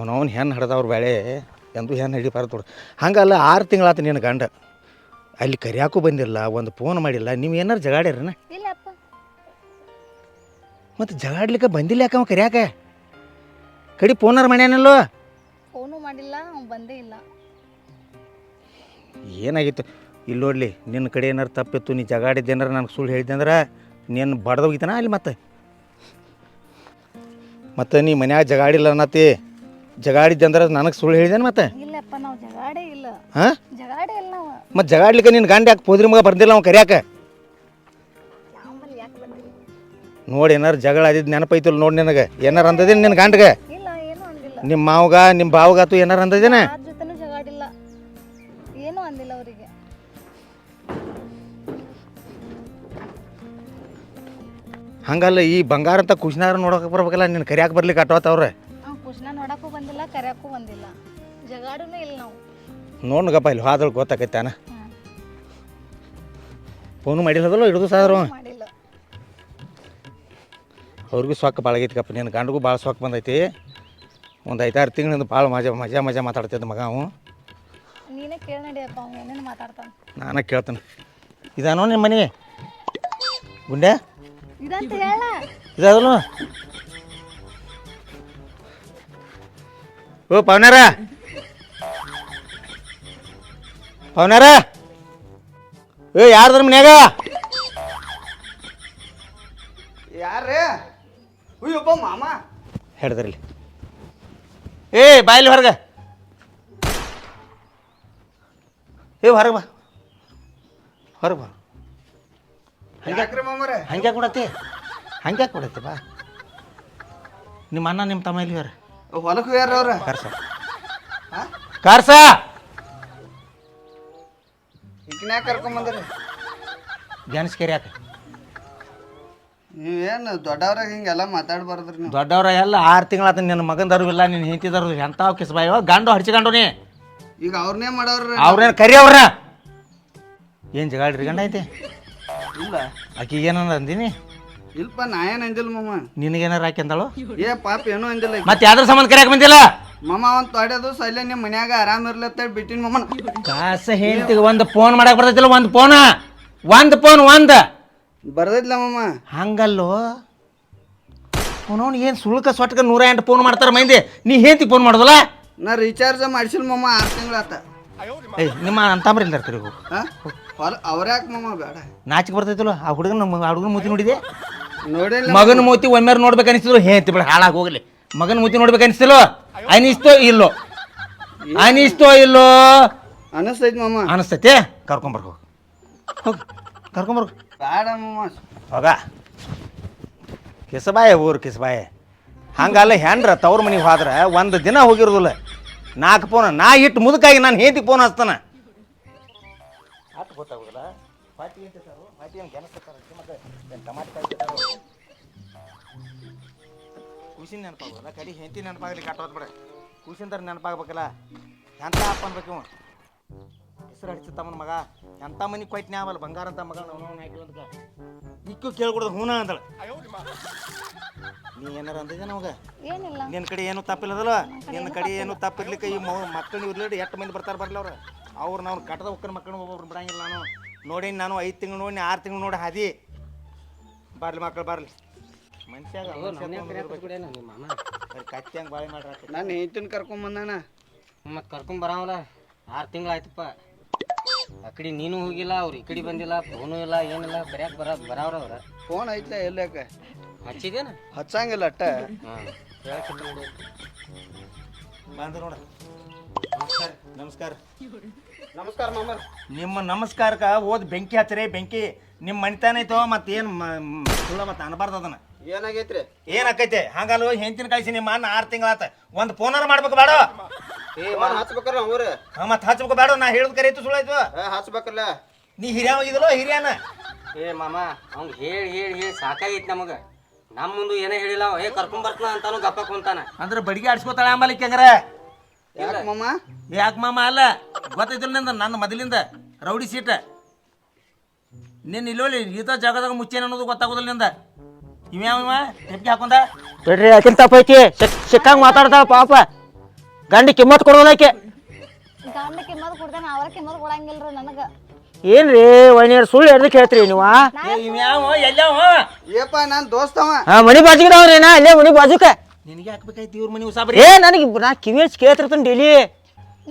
ಅವನವನು ಹೆಣ್ಣು ಹಿಡ್ದವ್ರ ಬೇಳೆ ಎಂದು ಹೆಣ್ಣು ಹಿಡಿಬಾರ್ದು ನೋಡು. ಹಂಗಲ್ಲ 6 ತಿಂಗಳಾತ ನಿನ್ನ ಗಂಡ ಅಲ್ಲಿ ಕರಿಯಾಕೂ ಬಂದಿಲ್ಲ, ಒಂದು ಫೋನ್ ಮಾಡಿಲ್ಲ. ನೀವು ಏನಾರು ಜಗಾಡ್ಯಾರನ? ಇಲ್ಲಪ್ಪ. ಮತ್ತು ಜಗಾಡ್ಲಿಕ್ಕೆ ಬಂದಿಲ್ಲ ಯಾಕವ ಕರಿಯಾಕ? ಕಡಿ ಫೋನರ್ ಮಾಡ್ಯಾನಲ್ಲೋ? ಫೋನು ಮಾಡಿಲ್ಲ, ಅವ್ನು ಬಂದೇ ಇಲ್ಲ. ಏನಾಗಿತ್ತು ಇಲ್ಲಿ ನೋಡ್ಲಿ, ನಿನ್ನ ಕಡೆ ಏನಾರು ತಪ್ಪಿತ್ತು, ನೀ ಜಗಾಡಿದ್ದೇನಾರ ನನಗೆ ಸುಳ್ಳು ಹೇಳಿದ್ದೆ ಅಂದ್ರೆ ನೀನು ಬಡ್ದೋಗಿದ್ದಾನ ಅಲ್ಲಿ. ಮತ್ತೆ ನೀ ಮನ್ಯಾಗ ಜಗಾಡಿಲ್ಲ ಅನ್ನತಿ, ಜಗಾಡಿದ್ದೆ ಅಂದ್ರೆ ನನಗೆ ಸುಳ್ಳು ಹೇಳಿದ್ದೇನೆ. ಮತ್ತೆ ಇಲ್ಲಪ್ಪ, ನಾವು ಜಗಾಡೇ ಇಲ್ಲ. ಹಾಂ, ಜಗಾಡೇ ಇಲ್ಲ ನಾವು. ಮತ್ತು ಜಗಾಡ್ಲಿಕ್ಕೆ ನಿನ್ನ ಗಂಡ ಯಾಕೆ ಪೋದ್ರಿ ಮಗ ಬರ್ದಿಲ್ಲ ಅವ್ನು ಕರಿಯಾಕ? ಯಾಕೆ ಬಂದಿಲ್ಲ ನೋಡಿ, ಏನಾರು ಜಗಳ ಆದಿದ್ದು ನೆನಪೈತಿಲ್ಲ ನೋಡಿ ನಿನಗೆ. ಏನಾರು ಅಂದದೇನು ನಿನ್ನ ಗಂಡಗೆ? ಇಲ್ಲ, ಏನೂ ಅಂದಿಲ್ಲ. ನಿಮ್ಮ ಮಾವಗ ನಿಮ್ಮ ಬಾವಗಾತು ಏನಾರು ಅಂದದೇನೆ? ಯಾರ ಜೊತೆನೂ ಜಗಾಡಿಲ್ಲ, ಏನೂ ಅಂದಿಲ್ಲ ಅವರಿಗೆ. ಹಂಗಲ್ಲ, ಈ ಬಂಗಾರ ಅಂತ ಖುಷಿನಾರ ನೋಡೋಕೆ ಬರ್ಬೇಕಲ್ಲ, ನಿನ್ನ ಕರಿಯಾಕೆ ಬರ್ಲಿಕ್ಕೆ ಅಟ್ಟವತ್ತವ್ರೆ. ಖುಷಿನ ನೋಡಕ್ಕೂ ಬಂದಿಲ್ಲ, ಕರೆಯಕ್ಕೂ ಬಂದಿಲ್ಲ, ಜಗಾಡೂ ಇಲ್ಲ ನಾವು. ನೋಡ್ಗಪ್ಪ ಇಲ್ಲಿ ಹೋದಳು ಗೊತ್ತಾಕೈತಾನ. ಫೋನು ಮಾಡಿಲ್ಲದಲ್ಲ ಹಿಡಿದು ಸಾದ್ರು. ಮಾಡಿಲ್ಲ. ಅವ್ರಿಗೂ ಸೊಕ್ಕ ಭಾಳ ಆಗೈತಿಕಪ್ಪ, ನಿನ್ನ ಗಂಡಿಗೂ ಭಾಳ ಸೊಕ್ಕ ಬಂದೈತಿ. ಒಂದು 5-6 ತಿಂಗಳಿಂದ ಭಾಳ ಮಜಾ ಮಾತಾಡ್ತಿದ್ದ ಮಗ ಅವು. ನೀನೇ ಕೇಳಿ ನಡಿಯಪ್ಪ, ಅವ್ನು ಏನೇನು ಮಾತಾಡ್ತಾನೆ. ನಾನೇ ಕೇಳ್ತಾನೆ. ಇದಾನೋ ನಿಮ್ಮ ಮನೆ ಗುಂಡೆ? ಇದಂತ ಹೇಳ. ಇದಲ್ಲ? ಓ ಪವನಾರ, ಪವನಾರ, ಏ ಯಾರ್ದ್ರ ಮನ್ಯಾಗ? ಯಾರೇ? ಅಯ್ಯಪ್ಪ ಮಾಮ ಹೇಳ್ದ್ರಲ್ಲಿ. ಏ ಬಾಯಲ್ಲಿ ಹೊರಗೆ, ಏ ಹೊರಗೆ ಬಾ, ಹೊರಗೆ ಬಾ. ಯಾಕ್ರಿ ಮಾಮರೆ? ಹಂಗೆ ಕೊಡತ್ತೆ, ಹಂಗೆ ಕೊಡತ್ತೆ ಬಾ. ನಿಮ್ಮ ಅಣ್ಣ ನಿಮ್ಮ ತಮ್ಮ ಇಲ್ಲಿ ಯಾರು? ಹೊಲಕ್ಕೆ ಯಾರ ಅವ್ರ? ಕಾರ್ಸ ಕಾರ್ಸ ಈಗಿನ್ಯಾಕ ಕರ್ಕೊಂಬಂದ್ರಿ? ಜ್ಞಾನಸ್ಕೇರಿ ಯಾಕೆ? ನೀವೇನು ದೊಡ್ಡವ್ರಾಗ ಹಿಂಗೆಲ್ಲ ಮಾತಾಡ್ಬಾರ್ದ್ರಿ ನೀವು. ದೊಡ್ಡವ್ರ ಎಲ್ಲ 6 ತಿಂಗಳಾತ ನಿನ್ನ ಮಗಂದರು ಇಲ್ಲ, ನಿನ್ನ ಹೆಂಡತಿದಾರು ಎಂಥವು ಕಿಸ್ಬಾಯವ ಗಂಡು ಹಡ್ಸಿಕೊಂಡು ನೀ ಈಗ ಅವ್ರನ್ನೇ ಮಾಡವ್ರಿ. ಅವ್ರೇನು ಕರಿ ಅವ್ರನ್ನ ಏನು ಜಗಾಡ್ರಿ ಗಂಡ ಐತೆ? ಇಲ್ಲ ಆಕಿಗೆ ಏನಾರ ಅಂದಿನಿ? ಇಲ್ಪ ನಾ ಏನ್ ಅಂದಿಲ್ಲ ಮಾಮ. ನಿನಗೇನಾರ ಹಾಕ್ಯಂದಳು? ಏ ಪಾಪ ಏನೂ ಅಂದಿಲ್ಲ. ಮತ್ತೆ ಯಾವ್ದ್ರ ಸಂಬಂಧ ಕರಿಯಾಕ ಬಂದಿಲ್ಲ? ಮಾಮ ಒಂದ್ ತೊಡೆದು ಸೈಲೆ ನಿಮ್ಮ ಮನ್ಯಾಗ ಆರಾಮ ಇರ್ಲತ್ತ ಬಿಟ್ಟಿನ ಮಾಮನ. ಕಾಸ ಹೆಂಡತಿಗೆ ಒಂದು ಫೋನ್ ಮಾಡಕ್ ಬರ್ತೈತಿಲ್ಲ, ಒಂದು ಫೋನ್ ಒಂದು ಬರ್ದೈತ್ಲ ಮಾಮ. ಹಂಗಲ್ಲೋ ಅವನವ್ನು ಏನು ಸುಳ್ಕ ಸೊಟ್ಕ 108 ಫೋನ್ ಮಾಡ್ತಾರೆ ಮಂದಿ, ನೀ ಹೆಂಡತಿಗೆ ಫೋನ್ ಮಾಡೋದಲ್ಲ? ನಾ ರೀಚಾರ್ಜ್ ಮಾಡ್ಸಿಲ್ಲ ಮಾಮ, 6 ತಿಂಗಳಾತ. ಏಯ್ ನಿಮ್ಮ ಅಂತಂಬ್ರಿ ಇಲ್ಲ ಇರ್ತೀರಿ ಹಾ ಹೊಲ ಅವ್ರ್ಯಾಕ ಮಾಮ ಬೇಡ. ನಾಚಿಕೆ ಬರ್ತೈತಿಲ್ಲ ಆ ಹುಡುಗನ ಮೂತಿ ನೋಡಿದೆ? ನೋಡಿಲ್ಲ ಮಗನ ಮೂತಿ ಒಮ್ಮೆರು ನೋಡ್ಬೇಕು ಅನಿಸ್ತಿದ್ರು, ಹೇಳ್ತಿ ಬಿಡ ಹಾಳಾಗಿ ಹೋಗ್ಲಿ. ಮಗನ ಮೂತಿ ನೋಡ್ಬೇಕು ಅನಿಸ್ತಿಲ್ಲೋ? ಅನಿಸ್ತೋ ಇಲ್ಲೋ? ಅನಿಸ್ತೋ ಇಲ್ಲೋ? ಅನಿಸ್ತೈತಿ ಮಾಮ. ಅನಿಸ್ತೈತೆ? ಕರ್ಕೊಂಬರ್ ಹೋಗಿ, ಹೋಗಿ ಕರ್ಕೊಂಬರ್. ಬೇಡ ಮಾಮ. ಹೋಗ ಕಿಸಬಾಯ ಊರು ಕಿಸಬಾಯ. ಹಂಗಲ್ಲ, ಹೆಂಡ್ರ ತವ್ರ ಮನೆಗೆ ಹೋದ್ರೆ 1 ದಿನ ಹೋಗಿರೋದಿಲ್ಲ, 4 ಫೋನ್. ನಾ ಇಟ್ಟು ಮುದುಕಾಗಿ ನಾನು ಹೇಂತಿ ಫೋನ್ ಹಚ್ತಾನ. ಗೊತ್ತಾಗೋದಿಲ್ಲ ಖುಷಿ ನೆನಪಾಗೋದಿಲ್ಲ, ಕಡಿ ಹೆಂಡತಿ ನೆನಪಾಗಲಿ ಕಟ್ಟೋದ್ ಬಿಡ. ಖುಷಿಂದಾರ ನೆನಪಾಗ್ಬೇಕಲ್ಲ. ಎಂತ ಅಪ್ಪ ಅನ್ಬೇಕು ಇವ, ಹೆಸರು ಹಡಿಸಿ ತಮ್ಮನ ಮಗ. ಎಂಥ ಮನೆ ಕೊಯ್ತನೇ ಅವಲ್ಲ ಬಂಗಾರ ಅಂತ ಮಗ. ನಾವು ಹಾಕಿವಂತ ಇಕ್ಕು ಕೇಳ್ಕೊಡೋದು ಹೂನ ಅಂತಳ. ನೀ ಏನಾರ ಅಂದಿದ್ದೆ ನಮಗ? ಏನಿಲ್ಲ. ನಿನ್ನ ಕಡೆ ಏನು ತಪ್ಪಿಲ್ಲದಲ್ಲ? ನಿನ್ನ ಕಡೆ ಏನು ತಪ್ಪಿರ್ಲಿಕ್ಕೆ ಈ ಮಕ್ಕಳು ಇರ್ಲಿ ಎಷ್ಟು ಮಂದಿ ಬರ್ತಾರೆ ಬರಲಿ ಅವ್ರು ನಾವು ಕಟ್ಟದ ಒಕ್ಕನ ಮಕ್ಕಳು ಒಬ್ಬೊಬ್ರು ಬಿಡಂಗಿಲ್ಲ. ನಾನು ನೋಡೀನಿ, ನಾನು 5 ತಿಂಗಳು ನೋಡಿ 6 ತಿಂಗಳು ನೋಡಿ ಹಾದಿ ಬರ್ಲಿ ಮಕ್ಕಳು ಬರ್ಲಿ. ಮನುಷ್ಯಾಗ ಕತ್ತಿ ಹಂಗೆ ಬಾಳೆ ಮಾಡ್ರಿ. ನಾನು ಹೆಂಡತಿನ ಕರ್ಕೊಂಬಂದಾನ. ಮತ್ತೆ ಕರ್ಕೊಂಬರವಲ್ಲ 6 ತಿಂಗಳು ಆಯ್ತಪ್ಪ. ಆ ಕಡೆ ನೀನು ಹೋಗಿಲ್ಲ, ಅವ್ರು ಈ ಕಡೆ ಬಂದಿಲ್ಲ, ಫೋನು ಇಲ್ಲ, ಏನಿಲ್ಲ. ಬರ್ಯಾಕ ಬರವ್ರ ಅವ್ರ. ಫೋನ್ ಐತ್ಲ ಎಲ್ಲಾಕ ಹಚ್ಚಿದೇನ? ಹಚ್ಚಂಗಿಲ್ಲ ಅಟ್ಟ. ಹಾಂ ಬಂದ ನೋಡ. ನಮಸ್ಕಾರ ನಮಸ್ಕಾರ ನಮಸ್ಕಾರ ಮಾಮ. ನಿಮ್ಮ ನಮಸ್ಕಾರಕ್ಕೆ ಓದ್ ಬೆಂಕಿ ಹಚ್ಚರಿ ಬೆಂಕಿ. ನಿಮ್ಮ ಮನಿತಾನ ಐತೋ ಮತ್ತೇನು ಸುಳ್ಳ ಮತ್ತೆ ಅನ್ಬಾರ್ದು ಅದನ್ನ. ಏನಾಗೈತ್ರಿ? ಏನಾಕೈತೆ? ಹಂಗಲ್ವ ಹೆಂತಿನ ಕಳಿಸಿ ನಿಮ್ಮ ಅಣ್ಣ 6 ತಿಂಗಳಾತ. ಒಂದು ಫೋನಾರ ಮಾಡ್ಬೇಕು ಬೇಡ? ಹಚ್ಬೇಕಲ್ಲ ಅವ್ರ. ಮತ್ತೆ ಹಚ್ಬೇಕು ಬೇಡ? ನಾ ಹೇಳುದು ಕರೀತು ಸುಳ್ಳಾಯ್ತು. ಹಚ್ಬೇಕಲ್ಲ. ನೀ ಹಿರಿಯವಾಗಿದಲ್ಲೋ ಹಿರಿಯನ? ಏ ಮಾಮ, ಅವ್ನು ಹೇಳಿ ಹೇಳಿ ಹೇಳಿ ಸಾಕಾಗೈತಿ ನಮಗೆ. ನಮ್ಮ ಮುಂದೆ ಏನೇ ಹೇಳಿಲ್ಲ, ಕರ್ಕೊಂಬರ್ತನ ಅಂತಾನು ಗಪ್ಪ ಕುಂತಾನ. ಅಂದ್ರೆ ಬಡಿಗೆ ಆಡ್ಸ್ಕೊತಾಳೆ ಆಂಬಲಿ ಹೆಂಗ್ರ? ಯಾಕೆ ಮಾಮ? ಯಾಕೆ ಮಾಮ ಅಲ್ಲ, ಗೊತ್ತೈತಿಲ್ಲ ನಿಂದ ನನ್ನ ಮೊದಲಿಂದ ರೌಡಿ ಸೀಟ. ನಿನ್ನ ಇಲ್ಲೋಲಿ ಈತ ಜಾಗದಾಗ ಮುಚ್ಚೇನ ಅನ್ನೋದು ಗೊತ್ತಾಗೋದಿಲ್ಲ ನಿಂದ. ಇವ್ಯಾವ ಟೆಪ್ಗೆ ಹಾಕೊಂಡ ಬಿಡ್ರಿ, ಅಕಿನ ತಪ್ಪೈತಿ. ಸಿಕ್ಕಂಗೆ ಮಾತಾಡ್ತಾವ ಪಾಪ. ಗಂಡ ಕಿಮ್ಮತ್ ಕೊಡೋಲಾಕೆ ಗಂಡ ಕಿಮ್ಮತ್ ಕೊಡ್ತೇನೆ ಅವ್ರ ಕಿಮ್ಮತ್ ಕೊಡಂಗಿಲ್ರಿ ನನಗ ಏನ್ರಿ ವೈನಿಯರ್ ಸುಳ್ಳು ಎದಕ್ಕೆ ಹೇಳ್ತೀರಿ ನೀವು ಏಪ ನಾನ್ ದೋಸ್ತವ ಮನಿ ಬಾಜುಗಿದವ್ರೇನ ಅಲ್ಲೇ ಮನಿ ಬಾಜುಕ ನಿನಗೆ ಹಾಕ್ಬೇಕಾಯ್ತು ಇವ್ರ ಮನೆ ಉಸಾಬ್ರಿ ಏ ನನಗೆ ನಾ ಕಿವಿ ಹಚ್ಚಿ ಕೇಳ್ತಿರ್ತೀನಿ ಡೈಲಿ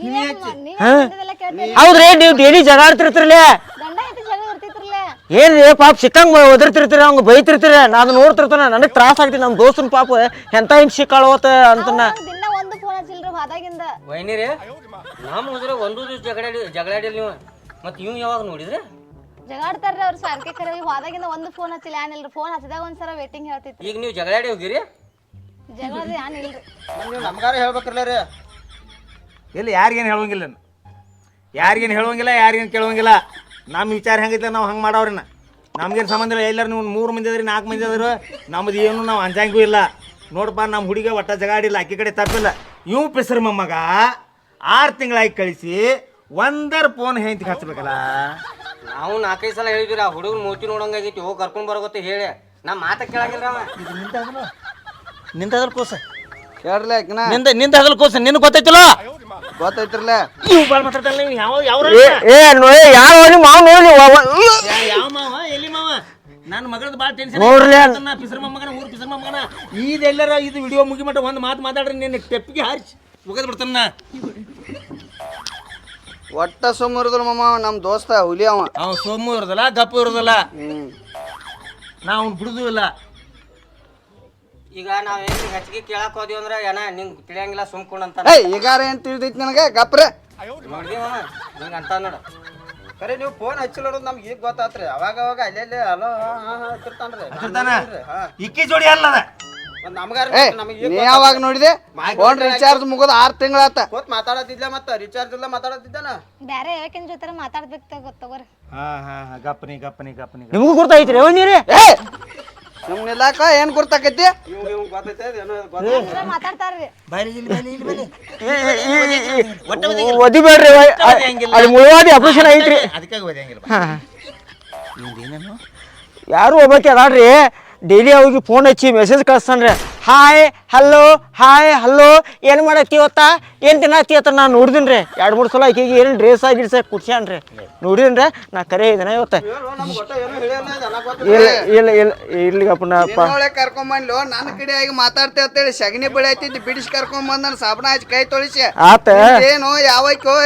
ನೀವೆಲ್ಲ ಕೇಳ್ತೀರಿ ಹೌದ್ರಿ ನೀವು ಡೈಲಿ ಜಗಾಡ್ತಿರ್ತಿರ್ಲೇ ಗಂಡ ಐತಿ ಜಗಳ ಇರ್ತಿತ್ರಲ್ಲೇ ಏನ್ರಿ ಪಾಪ ಸಿಕ್ಕಂಗ್ ಒದರ್ತಿರ್ತೀರ ಹಂಗ ಬೈತಿರ್ತೀರ ನಾನು ನೋಡ್ತಿರ್ತಾನ ನನಗೆ ತ್ರಾಸ ಆಗ್ತಿ ನಮ್ಮ ದೋಸ್ತನ ಪಾಪ ಎಂತ ಹಿಂಗ್ ಸಿಕ್ಕಾಳವತ್ತ ಅಂತನ ದಿನ ಒಂದು ಫೋನ್ ಹಚ್ಚಿಲ್ರಿ ಬಾದಾಗಿಂದ ವೈನಿರಿ ನಮ್ಮ ಹೋದ್ರೆ ಒಂದು ದಿವಸ ಜಗಳಾಡಿಲ್ಲ ನೀವು ಮತ್ತೆ ಇವ್ ಯಾವಾಗ ನೋಡಿದ್ರೆ ಜಗಾಡ್ತಾರ್ರಿ ಅವ್ರು ಸಾರ್ಕೆ ಕರೆ ಬಾದಾಗಿಂದ ಒಂದು ಫೋನ್ ಹಚ್ಚಿಲ್ಲ ಏನಿಲ್ರಿ ಫೋನ್ ಹಚ್ಚಿದಾಗ ಒಂದ್ಸಲ ವೇಟಿಂಗ್ ಹೇಳ್ತಿತ್ತು ಈಗ ನೀವು ಜಗಳಾಡಿ ಹೋಗಿರಿ ಜಗಳದ ಏನಿಲ್ರಿ ನೀವು ನಮ್ಗಾರ ಹೇಳ್ಬೇಕ್ರಲ್ಲ ರೀ ಎಲ್ಲಿ ಯಾರಿಗೇನು ಹೇಳೋಂಗಿಲ್ಲ ಯಾರಿಗೇನು ಹೇಳೋಂಗಿಲ್ಲ ಯಾರಿಗೇನು ಕೇಳೋಂಗಿಲ್ಲ ನಮ್ಮ ವಿಚಾರ ಹೆಂಗೈತೆ ನಾವು ಹಂಗೆ ಮಾಡೋರಿನ ನಮ್ಗೇನು ಸಂಬಂಧ ಇಲ್ಲ ಎಲ್ಲರೂ ನೀವು 3 ಮಂದಿ ಅದ್ರಿ 4 ಮಂದಿ ಅದ್ರು ನಮ್ದು ಏನು ನಾವು ಅಂಜಂಗೂ ಇಲ್ಲ ನೋಡಪ್ಪ ನಮ್ಮ ಹುಡುಗ ಒಟ್ಟ ಜಗಾಡಿಲ್ಲ ಅಕ್ಕಿ ಕಡೆ ತಪ್ಪಿಲ್ಲ ಇವು ಪಿಸ್ರ ಮೊಮ್ಮಗ 6 ತಿಂಗಳಾಗಿ ಕಳಿಸಿ ಒಂದರ ಫೋನ್ ಹೆಂತಿಗೆ ಹಚ್ಬೇಕಲ್ಲ ನಾವು 4-5 ಸಲ ಹೇಳಿದ್ರಿ ಆ ಹುಡುಗನ ಮೂತಿ ನೋಡಂಗಾಗೈತಿ ಹೋಗಿ ಕರ್ಕೊಂಡ್ ಬರೋಗೊತ್ತೆ ಹೇಳಿ ನಾ ಮಾತ ಕೇಳಂಗಿಲ್ಲ ಅವ ನಿಂತದಲ್ ಕೋಸ ಕೇಳ್ರಲ್ಲ ಯಾಕಿನ ನಿಂದ ಹಗಲ್ ಕೋಸ ನಿನಗೆ ಗೊತ್ತೈತಿಲ್ಲ ಗೊತ್ತೈತ್ರಲ್ಲ ನೀವು ಭಾಳ ಮಾತಾಡ್ತಾರಲ್ಲ ನೀವು ಯಾವ ಯಾರು ಮಾವ್ ನೋಡಿ ಯಾವ ಮಾವ ಎಲ್ಲಿ ಮಾವ ನನ್ನ ಮಗಳದ್ದು ಭಾಳ ಟೆನ್ಷನ್ ನೋಡ್ರಿ ಪಿಸ್ರ ಮೊಮ್ಮಗನ ಊರು ಪಿಸ್ರ ಮೊಮ್ಮಗನ ಇದೆಲ್ಲರ ಇದು ವಿಡಿಯೋ ಮುಗಿಮಟ್ಟ ಒಂದು ಮಾತು ಮಾತಾಡ್ರಿ ನಿನ್ನ ಟೆಪ್ಪಿಗೆ ಹಾರಿಸಿ ಮುಗದ್ ಬಿಡ್ತಾನ ಒಟ್ಟ ಸುಮ್ಮ ಇರೋದಿಲ್ಲ ಮಾಮ ನಮ್ಮ ದೋಸ್ತ ಹುಲಿ ಅವ ಅವ ಸೋಮು ಇರೋದಲ್ಲ ಗಪ್ಪು ಇರೋದಲ್ಲ ನಾವು ಬಿಡುದು ಇಲ್ಲ ಈಗ ನಾವೇನು ಹೆಚ್ಚಿಗೆ ಕೇಳಕ್ ಹೋದಿವಿ ಅಂದ್ರೆ ಏನ ನಿಂಗೆ ತಿಳಿಯಂಗಿಲ್ಲ ಸುಮ್ಕೊಂಡಂತ ಈಗಾರ ಏನ್ ತಿಳಿದೈತಿ ನನಗೆ ಗಪ್ರೆ ನೋಡಿದೀವ ನಿಂಗೆ ಅಂತ ನೋಡು ಖರೆ ನೀವು ಫೋನ್ ಹಚ್ಚಿಲ್ಲೋದು ನಮ್ಗೆ ಈಗ ಗೊತ್ತಾತ್ರಿ ಅವಾಗ ಅವಾಗ ಅಲ್ಲೇ ಅಲೋ ಹತ್ತಿರ್ತಾನ್ರಿ ಇಕ್ಕಿ ಜೋಡಿ ಅಲ್ಲದ ನೀ ಯಾವಾಗ ನೋಡಿದೆ ಫೋನ್ ರಿಚಾರ್ಜ್ ಮುಗಿದ 6 ತಿಂಗಳಾತ ಮಾತಾಡತಿದ್ಲ ಮತ್ತ ರಿಚಾರ್ಜ್ ಇಲ್ಲ ಮಾತಾಡತಿದ್ದಾನ ಬ್ಯಾರೆ ಯಾಕಿನ ಜೊತೆ ಮಾತಾಡ್ಬೇಕು ತಗೋರಿ ಗಪ್ಪನಿ ನಿಮಗೂ ಗುರ್ತೈತ್ರಿ ನೀರಿ ಸುಮ್ನಿಲ್ಲಾಕ ಏನ್ ಗುರ್ತಾಕೈತಿ ಮಾತಾಡ್ತಾರ್ರಿ ಒದಿಬೇಡ್ರಿ ಅಲ್ಲಿ ಮುಳುವಾದಿ ಆಪರೇಷನ್ ಐತ್ರಿ ಅದಕ್ಕಾಗಿ ಓದಂಗಿಲ್ಲ ಏನೇನು ಯಾರು ಒಬ್ಬಾಕಿ ಅದಾಳ್ರಿ ಡೈಲಿ ಅವ್ರಿಗೆ ಫೋನ್ ಹಚ್ಚಿ ಮೆಸೇಜ್ ಕಳಿಸ್ತಾನ್ರಿ ಹಾಯ್ ಹಲೋ ಏನು ಮಾಡತ್ತೀವತ್ತ ಏನು ತಿನ್ನತ್ತೀವತ್ತ ನಾನು ನೋಡಿದೀನಿ ರೀ 2-3 ಸಲ ಆಕೆಗೆ ಏನು ಡ್ರೆಸ್ ಗಿಡ್ಸ ಕುಡ್ಸ್ಯಾನ್ರಿ ನೋಡಿದ್ರಿ ನಾ ಕರೆ ಇದನ್ನ ಇವತ್ತ ಇರ್ಲಿಗಪ್ಪ ಕರ್ಕೊಂಬಂದ್ಲು ನನ್ನ ಕಡೆ ಆಗಿ ಮಾತಾಡ್ತೇವೆ ಅಂತೇಳಿ ಸಗಣಿ ಬೆಳೆ ಐತಿದ್ದು ಬಿಡಿಸಿ ಕರ್ಕೊಂಬಂದ್ ನಾನು ಸಾಬಣ ಹಚ್ಚಿ ಕೈ ತೊಳಿಸಿ ಆತ ಏನು ಯಾವಕ್ಕೋ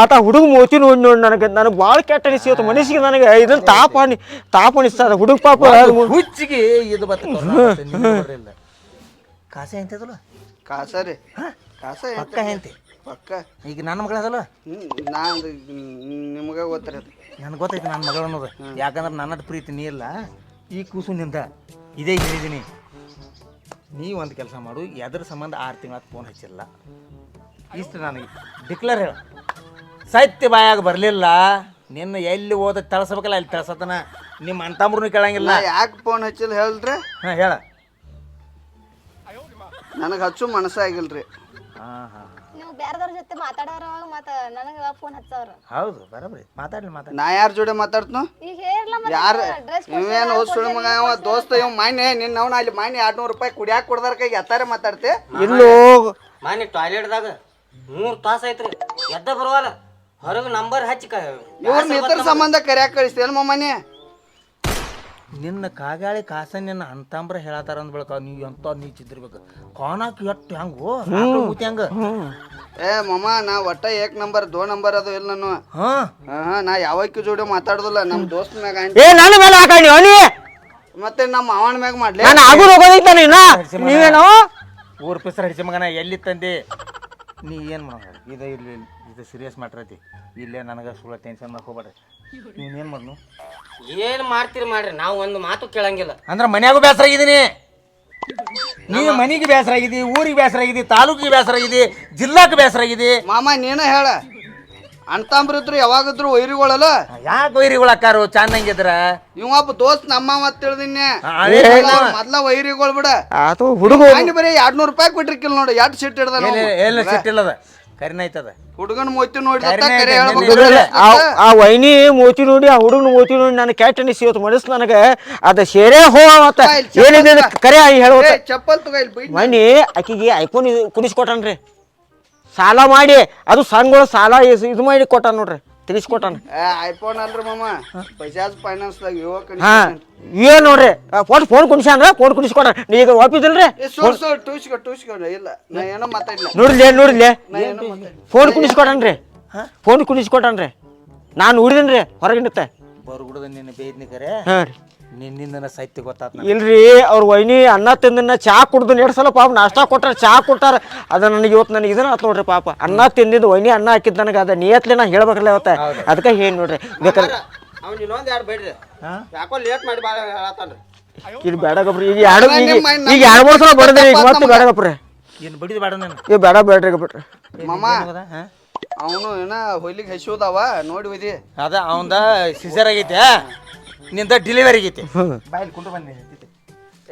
ಆತ ಹುಡುಗ ಮೋತಿ ನೋಡಿ ನನಗೆ ಭಾಳ ಕೆಟ್ಟ ಅನಿಸಿ ಇವತ್ತು ಮನಸ್ಸಿಗೆ ನನಗೆ ಇದನ್ನ ತಾಪ ಅನಿಸ್ತದ ಹುಡುಗ ಪಾಪ ಹುಚ್ಚಿಗೆ ಇದು ಬರ್ತಲ್ಲ ಕಾಸೆ ಎಂತದಲ್ಲ ಕಾಸ ರೀ ಕಾಸ ಪಕ್ಕ ಹೆಂತಿ ಪಕ್ಕ ಈಗ ನನ್ನ ಮಗಳ ಅದಲ್ಲ ನಾನು ನಿಮ್ಗೆ ಗೊತ್ತಿರ ನನಗೆ ಗೊತ್ತೈತಿ ನನ್ನ ಮಗಳು ಅನ್ನೋದು ಯಾಕಂದ್ರೆ ನನ್ನದು ಪ್ರೀತಿ ನೀ ಇಲ್ಲ ಈ ಕೂಸು ನಿಂದ ಇದೇ ಹೇಳಿದ್ದೀನಿ ನೀ ಒಂದು ಕೆಲಸ ಮಾಡು ಎದ್ರ ಸಂಬಂಧ 6 ತಿಂಗಳ ಫೋನ್ ಹಚ್ಚಿಲ್ಲ ಇಷ್ಟು ನನಗೆ ಡಿಕ್ಲೇರ್ ಹೇಳ ಸತ್ಯ ಬಾಯಾಗ ಬರಲಿಲ್ಲ ನಿನ್ನ ಎಲ್ಲಿ ಓದ ತಳಸ್ಬೇಕಲ್ಲ ಅಲ್ಲಿ ತಳಸತನ ನಿಮ್ಮ ಅಂತಂಬ್ರೂ ಕೇಳಂಗಿಲ್ಲ ಯಾಕೆ ಫೋನ್ ಹಚ್ಚಿಲ್ಲ ಹೇಳ್ರಿ ಹಾಂ ಹೇಳ ನನಗೆ ಹಚ್ಚು ಮನಸ್ಸಾಗಿಲ್ರಿ ನೀವು ಬೇರೆದವ್ರ ಜೊತೆ ಮಾತಾಡೋರವಾಗ ಮತ್ತ ನನಗೆ ಫೋನ್ ಹಚ್ಚವ್ರ ಹೌದು ಬರೋಬ್ರಿ ಮಾತಾಡ್ಲಿ ನಾ ಯಾರ ಜೋಡಿ ಮಾತಾಡ್ತನು ಈಗ ಹೇರ್ಲ ಯಾರು ನೀವೇನು ಸುಳ್ಳು ಮಗ ಅವ ದೋಸ್ತ ಇವ್ ಮಾನ್ಯ ನಿನ್ನ ಅವನ ಅಲ್ಲಿ ಮಾನ್ಯ 200 ರೂಪಾಯಿ ಕುಡಿಯಾಕ ಕೊಡ್ದಾರ ಕೈಗೆ ಎತ್ತಾರೆ ಮಾತಾಡ್ತೆ ಇಲ್ಲೋ ಮಾನಿ ಟಾಯ್ಲೆಟ್ದಾಗ 3 ತಾಸು ಐತ್ರಿ ಎದ್ದ ಬರುವಲ್ಲ ಹೊರಗೆ ನಂಬರ್ ಹಚ್ಚಿ ಇವ್ರನ್ನ ಇತರ ಸಂಬಂಧ ಕರ್ಯಾಕ ಕಳಿಸ್ತೇನು ಮಮ್ಮನಿ ನಿನ್ನ ಕಾಗಾಳಿ ಕಾಸ ನಿನ್ನ ಅಂತಂಬ್ರ ಹೇಳತ್ತಾರ ಅಂದ್ ಬೆಳಕ ನೀವು ಎಂತ ನೀಚಿದ್ದಿರ್ಬೇಕು ಕಾಣಾಕ ಎಟ್ಟು ಹೆಂಗು ಮೂತಿ ಹಂಗ ಏ ಮಮ್ಮ ನಾ ಒಟ್ಟ 1 ನಂಬರ್ 2 ನಂಬರ್ ಅದು ಇಲ್ಲ ನಾನು ನಾ ಯಾವಕ್ಕೂ ಜೋಡಿ ಮಾತಾಡುದಿಲ್ಲ ನಮ್ಮ ದೋಸ್ತ ಮ್ಯಾಗ ನನ್ನ ಮೇಲೆ ಹಾಕಿ ಅವನಿ ಮತ್ತೆ ನಮ್ಮ ಅವನ ಮ್ಯಾಗ ಮಾಡ್ಲಿ ನಾನು ಆಗುದು ಹೋಗೋದೈತ ನೀವೇನೋ ಊರ್ ಪಿಸರ್ ಹಿಡಿಸಿ ಮಗನ ಎಲ್ಲಿ ತಂದೆ ನೀ ಏನು ಮಾಡೋಣ ಇದು ಇಲ್ಲಿ ಇದು ಸೀರಿಯಸ್ ಮ್ಯಾಟ್ರ್ ಐತಿ ಇಲ್ಲೇ ನನಗೆ ಸುಳ್ಳ ಟೆನ್ಷನ್ ಮಾಡ್ಕೋಬೇಡ್ರಿ ನೀವೇನು ಮಾಡ್ನು ಏನು ಮಾಡ್ತೀರಿ ಮಾಡ್ರಿ ನಾವು ಒಂದು ಮಾತು ಕೇಳಂಗಿಲ್ಲ ಅಂದ್ರೆ ಮನ್ಯಾಗೂ ಬೇಸರ ಆಗಿದ್ದೀನಿ ನೀವು ಮನೆಗೆ ಬೇಸರ ಆಗಿದಿ ಊರಿಗೆ ಬೇಸರ ಆಗಿದಿ ತಾಲೂಕಿಗೆ ಬೇಸರ ಆಗಿದಿ ಜಿಲ್ಲಾಕ್ಕೆ ಬೇಸರ ಆಗಿದಿ ಮಾಮ ನೀನ ಹೇಳ ಅಣ್ತಾಂಬ್ರಿದ್ರು ಯಾವಾಗಿದ್ರು ವೈರಿಗಳಲ್ಲ ಯಾಕೆ ವೈರಿಗಳು ಅಕ್ಕಾರು ಚಂದಂಗಿದ್ರ ಇವಪ್ಪ ದೋಸ್ತ್ ನಮ್ಮ ಮತ್ ತಿಳಿದಿನ್ನೆ ಮೊದ್ಲ ವೈರಿಗಳು ಬಿಡ ಆತು ಹುಡುಗ ಬರೀ 200 ರೂಪಾಯಿ ಕೊಟ್ಟಿರ್ಕಿಲ್ಲ ನೋಡಿ 2 ಸೀಟ್ ಹಿಡ್ದ ಎಲ್ಲ ಸಿಟ್ಟಿಲ್ಲದ ಕರಿನ ಐತದ ಹುಡುಗನ ಮೋತಿ ನೋಡಿ ಆ ವೈನಿ ಮೋತಿ ನೋಡಿ ಆ ಹುಡುಗನ ಮೋತಿ ನೋಡಿ ನನಗೆ ಕೆಟ್ಟ ಅನಿಸಿ ಇವತ್ತು ಮನಸ್ಸು ನನಗೆ ಅದ ಸೇರೇ ಹೋವತ್ತ ಏನಿದೆ ಕರೆ ಹೇಳುವ ಚಪ್ಪಲ್ ತಗೋ ವೈನಿ ಆಕಿಗೆ ಐಫೋನ್ ಕುಡಿಸ್ಕೊಟ್ಟನ್ರಿ ಸಾಲ ಮಾಡಿ ಅದು ಸಂಘಗಳು ಸಾಲ ಇದು ಮಾಡಿ ಕೊಟ್ಟಾನ ನೋಡ್ರಿ ತಿಳಿಸ್ಕೊಟ್ಟಾನ. ಐಫೋನ್ ಅಲ್ರಿ ಮಾಮ, ಬಜಾಜ್ ಫೈನಾನ್ಸ್ದಾಗ ಹಾ ಏನ್ ನೋಡ್ರಿ ಫೋನ್ ಕುಣಿಸ್ಯಾನ್ರ ಫೋನ್ ಕುಣಿಸ್ಕೊಟ್ರ. ನೀ ಈಗ ಒಪ್ಪಿದಿಲ್ರಿ ಟೂಸ್ಕೊಂಡ ಇಲ್ಲ ನಾ ಏನೋ ಮಾತಾಡ್ಲಿಲ್ಲ. ನೋಡ್ರಿ ಫೋನ್ ಕುಣಿಸ್ಕೊಟ್ಟನ್ರಿ, ಫೋನ್ ಕುಣಿಸ್ಕೊಟ್ಟನ್ರಿ. ನಾನು ನೋಡಿದನ್ರಿ ಹೊರಗಿಂದತ್ತೆ ಬರ್ಗುಡದ ನಿನ್ನ ಬೇಯ್ದ್ನಿ ಕರೆ ಹಾಂ ರೀ. ನಿನ್ನಿಂದ ಸತ್ಯ ಗೊತ್ತಾತ. ಇಲ್ರಿ ಅವ್ರ ವೈನಿ ಅನ್ನ ತಿಂದನ್ನ ಚಾ ಕುಡ್ದು 2 ಸಲ ಪಾಪ ನಾಷ್ಟಾ ಕೊಟ್ಟಾರ, ಚಾ ಕೊಟ್ಟಾರ. ಅದ ನನಗೆ ಇವತ್ತು ನನಗೆ ಇದನ್ನ ಆತ್ ನೋಡ್ರಿ ಪಾಪ. ಅನ್ನ ತಿಂದಿದ್ದು ವೈನಿ ಅನ್ನ ಹಾಕಿದ್ ನನಗೆ ಅದ ನಿಯತ್ಲೆ ನಾ ಹೇಳ್ಬೇಕಲ್ಲ ಇವತ್ತ. ಅದಕ್ಕೆ ಏನ್ ನೋಡ್ರಿ ಬೇಕಾದ್ರೆ ಅವ್ನು ಇನ್ನೊಂದು ಎರಡು ಬೇಡ್ರಿ, ಯಾಕೋ ಲೇಟ್ ಮಾಡಿ ಭಾಳ ಹೇಳತ್ತಾನ್ರಿ. ಇದು ಬೇಡಗಪ್ರಿ. ಈಗ ಎರಡು 3 ಸಲ ಬಡದ್ರಿ, ಈಗ ಮತ್ತೆ ಬೇಡಗಪ್ರಿ. ಏನು ಬಡಿದು ಬೇಡ ನಾನು ಈಗ ಬೇಡ್ರಿ ಬಿಟ್ರಿ ಮಾಮ. ಅವನು ಏನ ಹೊಯ್ಲಿಗೆ ಹಸಿಯೋದವ ನೋಡಿ ಒಯ್ದಿ. ಅದ ಅವಂದ ಸಿಸರ್ ಆಗೈತೆ, ನಿಂದ ಡೆಲಿವರಿ ಆಗೈತೆ. ಬಾಯಲ್ಲಿ ಕುಂಟು ಬಂದಿ